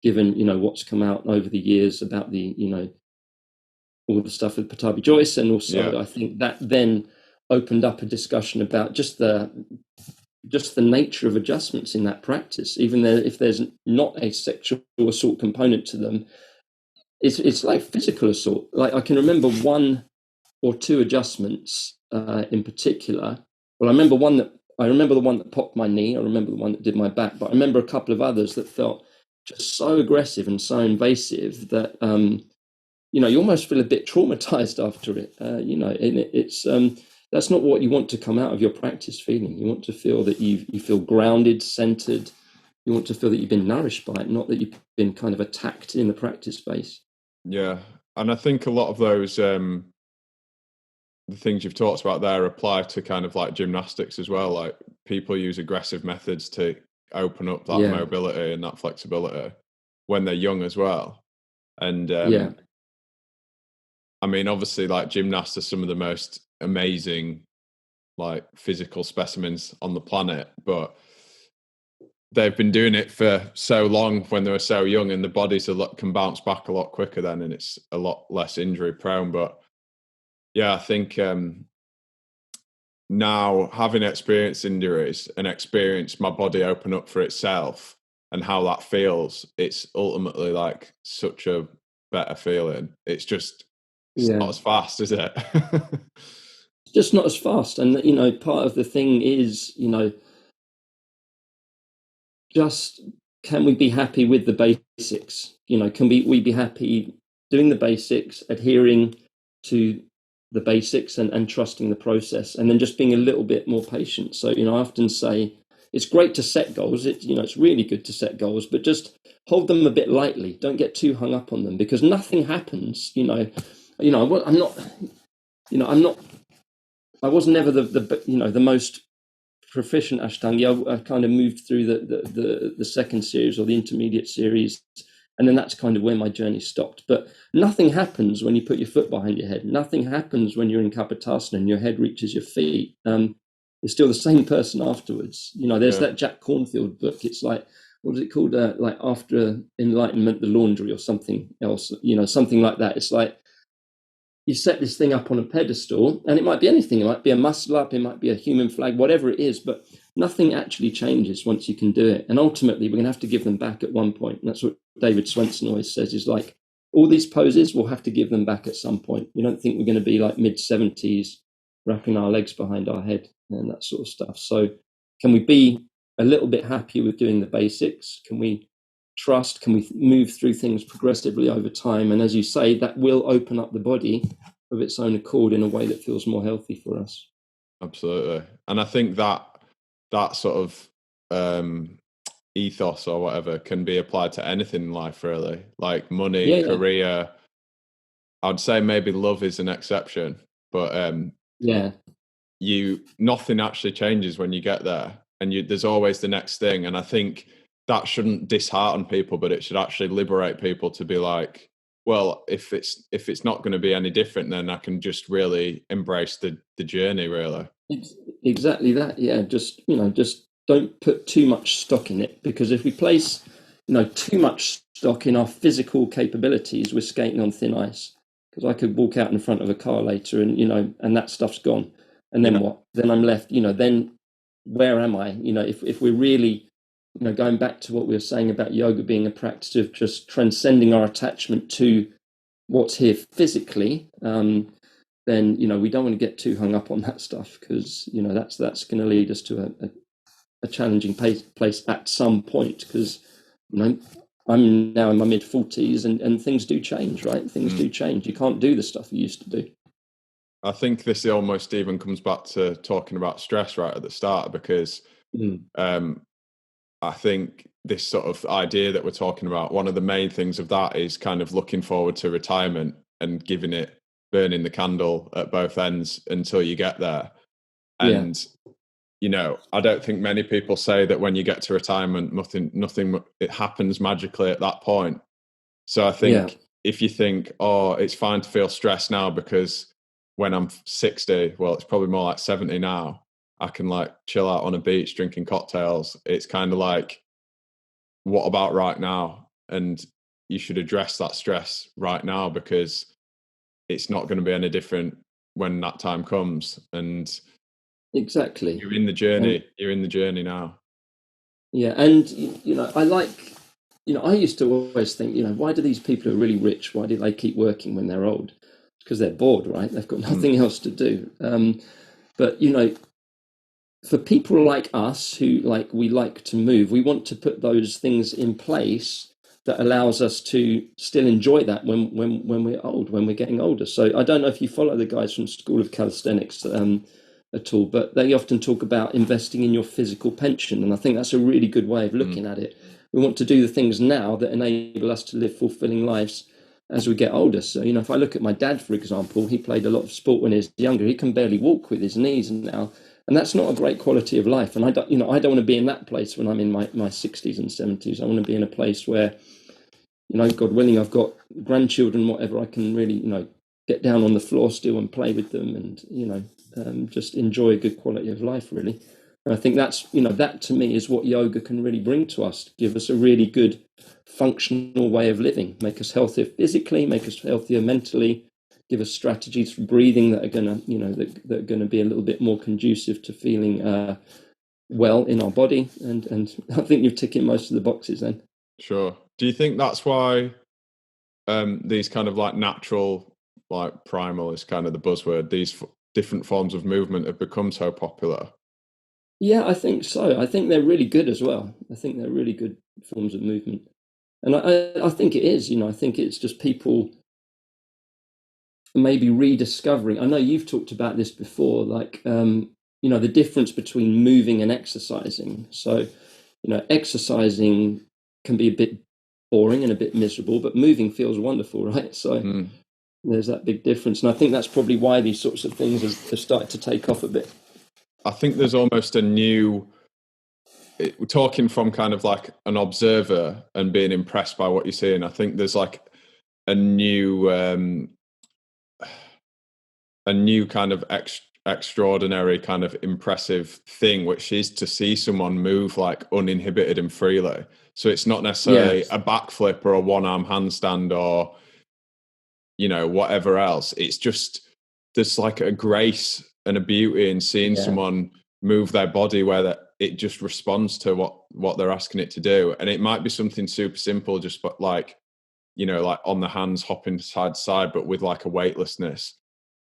given, what's come out over the years about the, all the stuff with Patabi Joyce. And also I think that then opened up a discussion about just the nature of adjustments in that practice, even though if there's not a sexual assault component to them, it's like physical assault. Like, I can remember 1 or 2 adjustments in particular. Well, I remember the one that popped my knee. I remember the one that did my back, but I remember a couple of others that felt just so aggressive and so invasive that you almost feel a bit traumatized after it. And it's that's not what you want to come out of your practice feeling. You want to feel that you feel grounded, centered. You want to feel that you've been nourished by it, not that you've been kind of attacked in the practice space. Yeah, and I think a lot of those the things you've talked about there apply to kind of like gymnastics as well. Like people use aggressive methods to open up that Yeah, mobility and that flexibility when they're young as well. And yeah, I mean, obviously, like gymnasts are some of the most amazing, like physical specimens on the planet, but they've been doing it for so long when they were so young, and the bodies can bounce back a lot quicker then, and it's a lot less injury prone. But yeah, I think now having experienced injuries and experienced my body open up for itself and how that feels, it's ultimately like such a better feeling. It's yeah. not as fast, is it? It's just not as fast. And part of the thing is, just can we be happy with the basics? Can we be happy doing the basics, adhering to the basics, and trusting the process, and then just being a little bit more patient. So I often say it's great to set goals. It's really good to set goals, but just hold them a bit lightly. Don't get too hung up on them, because nothing happens. I'm not. I'm not. I was never the most proficient Ashtanga. I kind of moved through the second series or the intermediate series, and then that's kind of where my journey stopped. But nothing happens when you put your foot behind your head. Nothing happens when you're in Kapotasana and your head reaches your feet. You're still the same person afterwards. There's Yeah. that Jack Cornfield book. It's like, what is it called? Like After Enlightenment, the Laundry, or something else. Something like that. It's like, you set this thing up on a pedestal, and it might be anything. It might be a muscle up, it might be a human flag, whatever it is, but nothing actually changes once you can do it. And ultimately, we're going to have to give them back at one point. And that's what David Swenson always says, is like, all these poses, we'll have to give them back at some point. We don't think we're going to be like mid-70s, wrapping our legs behind our head and that sort of stuff. So can we be a little bit happier with doing the basics? Can we trust? Can we move through things progressively over time? And as you say, that will open up the body of its own accord in a way that feels more healthy for us. Absolutely. And I think that sort of ethos or whatever can be applied to anything in life, really. Like money, Yeah, yeah, career. I'd say maybe love is an exception, but yeah. nothing actually changes when you get there, and there's always the next thing. And I think that shouldn't dishearten people, but it should actually liberate people to be like, well, if it's not going to be any different, then I can just really embrace the journey, really. Exactly that. Yeah, just don't put too much stock in it, because if we place, too much stock in our physical capabilities, we're skating on thin ice. Because I could walk out in front of a car later, and that stuff's gone. And then Yeah. what? Then I'm left. Then where am I? If we're really, going back to what we were saying about yoga being a practice of just transcending our attachment to what's here physically, then we don't want to get too hung up on that stuff, because that's going to lead us to a challenging place at some point. Because I'm now in my mid-40s, and things do change, right? Things do change. You can't do the stuff you used to do. I think this almost even comes back to talking about stress right at the start, because um, I think this sort of idea that we're talking about, one of the main things of that is kind of looking forward to retirement and burning the candle at both ends until you get there. Yeah, And, I don't think many people say that when you get to retirement, nothing, it happens magically at that point. So I yeah, think if you think, oh, it's fine to feel stressed now because when I'm 60, well, it's probably more like 70 now, I can like chill out on a beach drinking cocktails. It's kind of like, what about right now? And you should address that stress right now, because it's not going to be any different when that time comes. And exactly. you're in the And journey. You're in the journey now. yeah, and I like, I used to always think, why do these people who are really rich, why do they keep working when they're old? Because they're bored, right? They've got nothing else to do. But for people like us who we like to move, we want to put those things in place that allows us to still enjoy that when we're old, when we're getting older. So I don't know if you follow the guys from School of Calisthenics at all, but they often talk about investing in your physical pension, and I think that's a really good way of looking at it. We want to do the things now that enable us to live fulfilling lives as we get older. So, you know, if I look at my dad, for example, he played a lot of sport when he was younger. He can barely walk with his knees now, and that's not a great quality of life. And I don't want to be in that place when I'm in my 60s and 70s. I want to be in a place where, you know, God willing, I've got grandchildren, whatever, I can really, you know, get down on the floor still and play with them, and, you know, just enjoy a good quality of life, really. And I think that's, you know, that to me is what yoga can really bring to us, give us a really good functional way of living, make us healthier physically, make us healthier mentally, give us strategies for breathing that are going to, you know, that are going to be a little bit more conducive to feeling well in our body. And I think you're ticking most of the boxes then. Sure. Do you think that's why these kind of like natural, like primal is kind of the buzzword, these different forms of movement have become so popular? Yeah, I think so. I think they're really good as well. I think they're really good forms of movement. And I think it is, you know, I think it's just people maybe rediscovering. I know you've talked about this before, like, you know, the difference between moving and exercising. So, you know, exercising can be a bit boring and a bit miserable, but moving feels wonderful, right? So there's that big difference. And I think that's probably why these sorts of things have started to take off a bit. I think there's almost a new, we're talking from kind of like an observer and being impressed by what you're seeing. I think there's like a new kind of extraordinary kind of impressive thing, which is to see someone move like uninhibited and freely. So it's not necessarily a backflip or a one-arm handstand or, you know, whatever else. It's just, there's like a grace and a beauty in seeing someone move their body where it just responds to what they're asking it to do. And it might be something super simple, just but like, you know, like on the hands hopping side to side, but with like a weightlessness.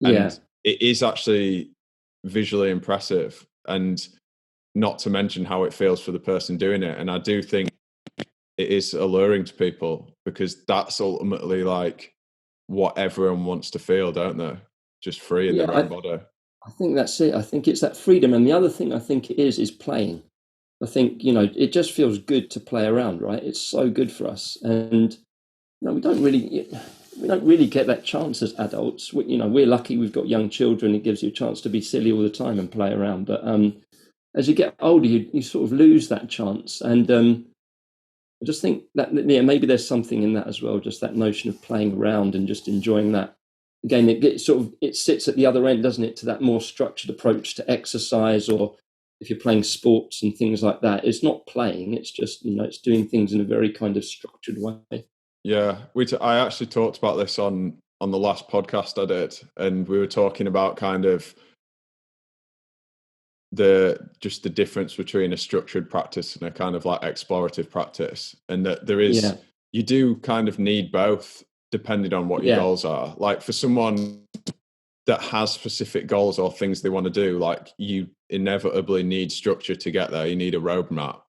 And it is actually visually impressive, and not to mention how it feels for the person doing it. And I do think it is alluring to people, because that's ultimately like what everyone wants to feel, don't they? Just free in their own body. I think that's it. I think it's that freedom. And the other thing I think it is playing. I think, you know, it just feels good to play around, right? It's so good for us. And, you know, we don't really get that chance as adults. We're lucky we've got young children. It gives you a chance to be silly all the time and play around. But as you get older, you sort of lose that chance. And I just think that, yeah, maybe there's something in that as well, just that notion of playing around and just enjoying that. Again, it sits at the other end, doesn't it, to that more structured approach to exercise, or if you're playing sports and things like that. It's not playing, it's just, you know, it's doing things in a very kind of structured way. Yeah, I actually talked about this on the last podcast I did, and we were talking about kind of the difference between a structured practice and a kind of like explorative practice, and that there is, you do kind of need both depending on what your goals are. Like for someone that has specific goals or things they want to do, like you inevitably need structure to get there. You need a roadmap.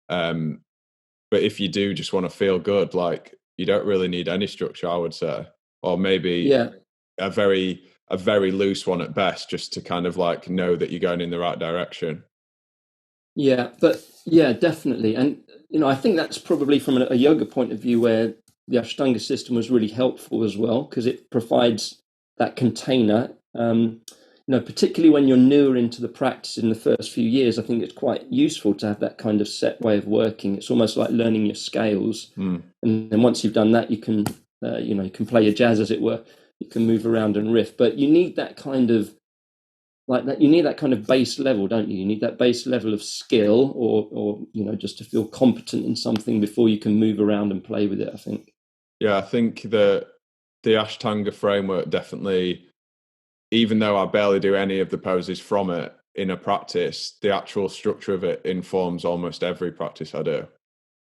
But if you do just want to feel good, like you don't really need any structure, I would say, or maybe a very loose one at best, just to kind of like know that you're going in the right direction. Yeah, but yeah, definitely. And, you know, I think that's probably from a yoga point of view where the Ashtanga system was really helpful as well, because it provides that container. You know, particularly when you're newer into the practice in the first few years, I think it's quite useful to have that kind of set way of working. It's almost like learning your scales. And then once you've done that, you can, you know, you can play your jazz, as it were. You can move around and riff. But you need that kind of, like that, you need that kind of base level, don't you? You need that base level of skill, or you know, just to feel competent in something before you can move around and play with it, I think. Yeah, I think the Ashtanga framework definitely, even though I barely do any of the poses from it in a practice, the actual structure of it informs almost every practice I do,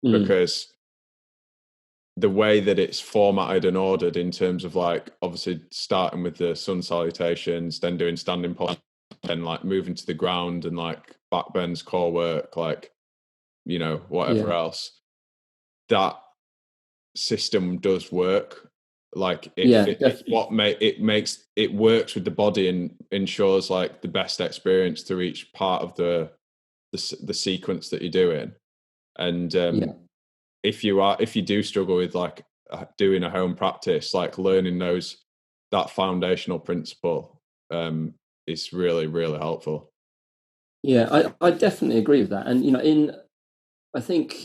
because the way that it's formatted and ordered, in terms of like obviously starting with the sun salutations, then doing standing pose, then like moving to the ground and like back bends, core work, like, you know, whatever else, that system does work. Like Yeah, it's definitely. it works with the body and ensures like the best experience through each part of the sequence that you're doing. And Yeah. if you do struggle with like doing a home practice, like learning that foundational principle is really, really helpful. Yeah, I definitely agree with that. And I think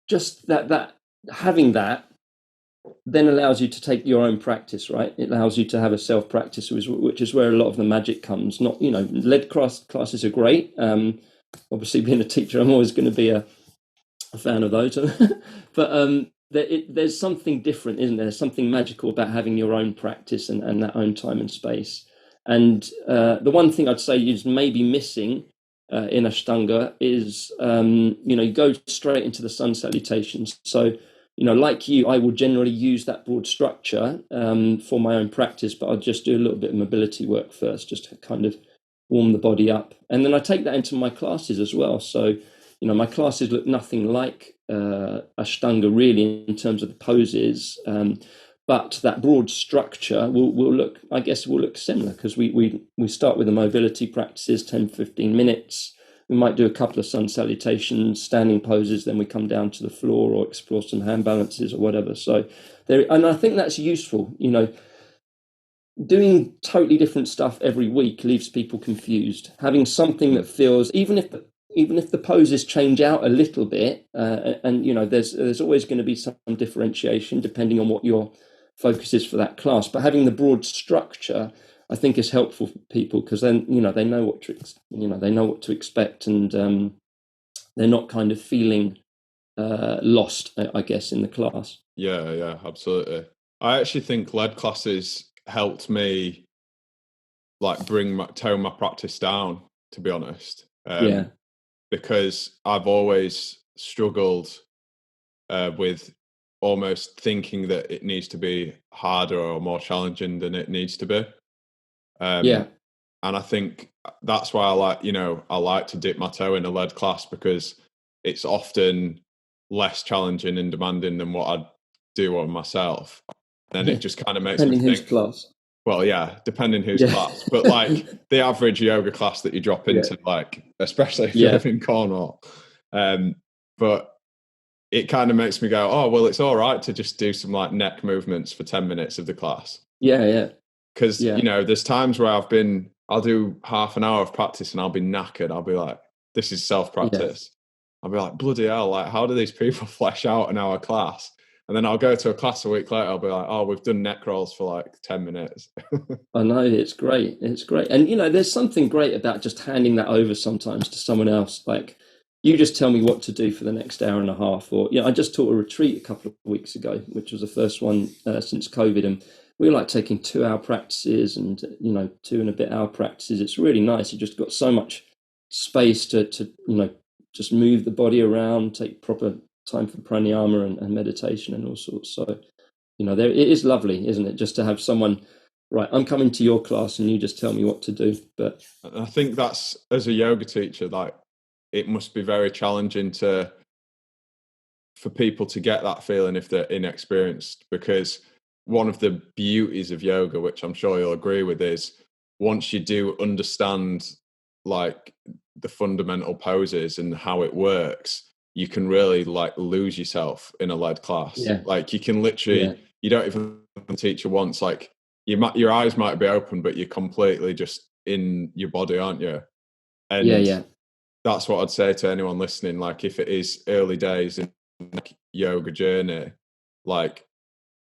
just that having that then allows you to take your own practice, right? It allows you to have a self practice, which is where a lot of the magic comes. Not, led classes are great. Obviously, being a teacher, I'm always going to be a fan of those. But there's something different, isn't there? There's something magical about having your own practice and that own time and space. And the one thing I'd say is maybe missing in Ashtanga is, you go straight into the sun salutations. So, like you, I will generally use that broad structure for my own practice, but I'll just do a little bit of mobility work first, just to kind of warm the body up. And then I take that into my classes as well. So, my classes look nothing like Ashtanga really in terms of the poses, but that broad structure will look, I guess, will look similar because we start with the mobility practices, 10, 15 minutes. We might do a couple of sun salutations, standing poses, then we come down to the floor or explore some hand balances or whatever. So and I think that's useful. Doing totally different stuff every week leaves people confused. Having something that feels, even if the poses change out a little bit, and there's always going to be some differentiation depending on what your focus is for that class. But having the broad structure, I think, is helpful for people because then they know what to expect, and they're not kind of feeling lost, I guess, in the class. Yeah, absolutely. I actually think lead classes helped me like tone my practice down, to be honest. Yeah, Because I've always struggled with almost thinking that it needs to be harder or more challenging than it needs to be. yeah, And I think that's why I like to dip my toe in a lead class because it's often less challenging and demanding than what I'd do on myself. Then it yeah. just kind of makes me Depending whose think, class. well, yeah, depending whose Yeah, class, but like the average yoga class that you drop yeah, into, like, especially if you yeah, live in Cornwall. But it kind of makes me go, oh, well, it's all right to just do some like neck movements for 10 minutes of the class. yeah, yeah, Because, yeah, there's times where I'll do half an hour of practice and I'll be knackered. I'll be like, this is self yeah. practice. I'll be like, bloody hell, like, how do these people flesh out an hour class? And then I'll go to a class a week later. I'll be like, oh, we've done neck rolls for like 10 minutes. I know, it's great. It's great. And there's something great about just handing that over sometimes to someone else. Like, you just tell me what to do for the next hour and a half. Or, I just taught a retreat a couple of weeks ago, which was the first one since COVID. And we were like taking 2 hour practices and, 2 and a bit hour practices. It's really nice. You just got so much space to just move the body around, take proper time for pranayama and meditation and all sorts. So, there it is lovely, isn't it? Just to have someone, right, I'm coming to your class and you just tell me what to do. But I think that's, as a yoga teacher, like, it must be very challenging for people to get that feeling if they're inexperienced, because one of the beauties of yoga, which I'm sure you'll agree with, is once you do understand like the fundamental poses and how it works, you can really like lose yourself in a lead class. yeah, Like you can yeah, literally, you don't even teach you once, like your eyes might be open, but you're completely just in your body, aren't you? yeah, And yeah. that's what I'd say to anyone listening. Like if it is early days in like yoga journey, like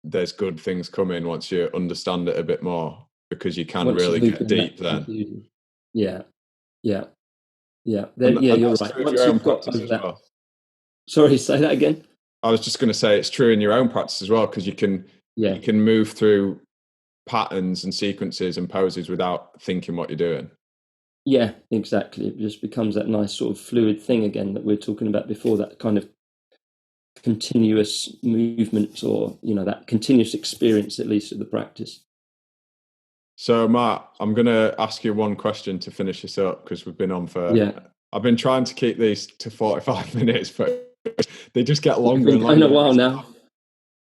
there's good things coming once you understand it a bit more, because you can Once you really move get in that deep then. confusion. Yeah, yeah, yeah. Yeah, And you're that's right. true of Once your own you've got practice over as that. well. Sorry, say that again. I was just going to say it's true in your own practice as well, because Yeah, you can move through patterns and sequences and poses without thinking what you're doing. yeah, exactly. It just becomes that nice sort of fluid thing again that we were talking about before, that kind of continuous movement, or, that continuous experience, at least of the practice. So Matt, I'm going to ask you one question to finish this up, because we've been on for, Yeah. I've been trying to keep these to 45 minutes, but they just get You've longer been and going a longer. while now.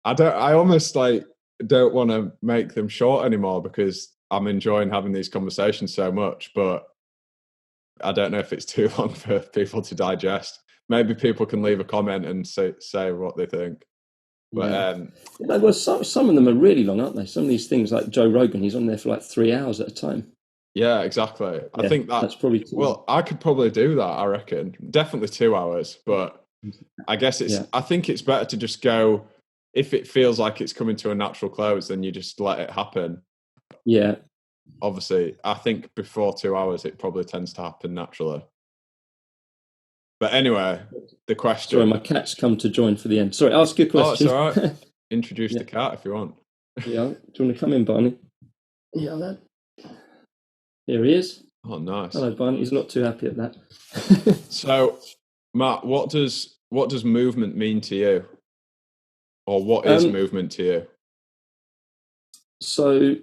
I almost like don't want to make them short anymore because I'm enjoying having these conversations so much, but I don't know if it's too long for people to digest. Maybe people can leave a comment and say what they think. But Yeah. Well, some of them are really long, aren't they? Some of these things, like Joe Rogan, he's on there for like 3 hours at a time. yeah, exactly. I Yeah, think that's probably too long. well, I could probably do that, I reckon. Definitely 2 hours, but I guess Yeah. I think it's better to just go, if it feels like it's coming to a natural close, then you just let it happen. Yeah. Obviously, I think before 2 hours, it probably tends to happen naturally. But anyway, the Sorry, question. my cat's come to join for the end. Sorry, ask your Oh, it's question. all right. Introduce Yeah. the cat if you want. Yeah. Do you want to come in, Barney? Yeah, lad. Here he is. Oh, nice. Hello, Barney. He's not too happy at that. So, Matt, what does movement mean to you? Or what is movement to you? So,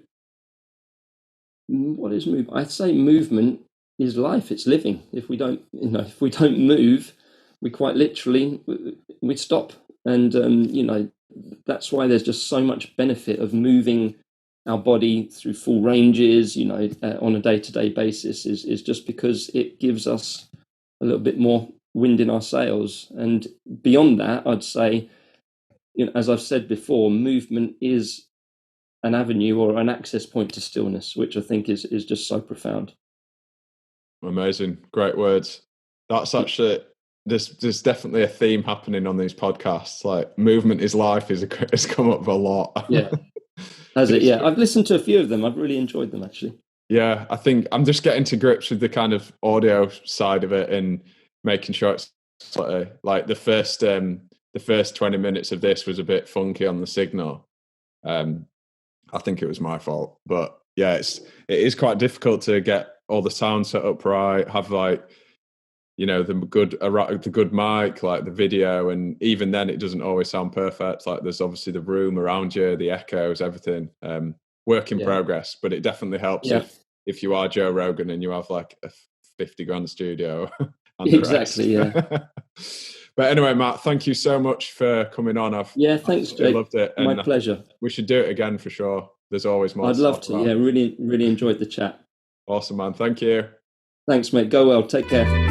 what is movement? I'd say movement is life. It's living. If we don't move, we quite literally we stop. And that's why there's just so much benefit of moving our body through full ranges. On a day-to-day basis is just because it gives us a little bit more wind in our sails. And beyond that, I'd say, as I've said before, movement is an avenue or an access point to stillness, which I think is just so profound. Amazing. Great words. That's actually, there's definitely a theme happening on these podcasts. Like movement is life has come up a lot. Yeah. Has it? Yeah. I've listened to a few of them. I've really enjoyed them, actually. Yeah, I think I'm just getting to grips with the kind of audio side of it and making sure it's like the first 20 minutes of this was a bit funky on the signal. I think it was my fault, but yeah, it is quite difficult to get all the sound set up right, have like, the good mic, like the video, and even then it doesn't always sound perfect. Like there's obviously the room around you, the echoes, everything. Work in progress, but it definitely helps if you are Joe Rogan and you have like a 50 grand studio and the rest. Yeah. But anyway, Matt, thank you so much for coming on. Thanks, Jake. Loved it. My And pleasure. we should do it again for sure. There's always more. I'd love to. Yeah, really, really enjoyed the chat. Awesome, man. Thank you. Thanks, mate. Go well. Take care.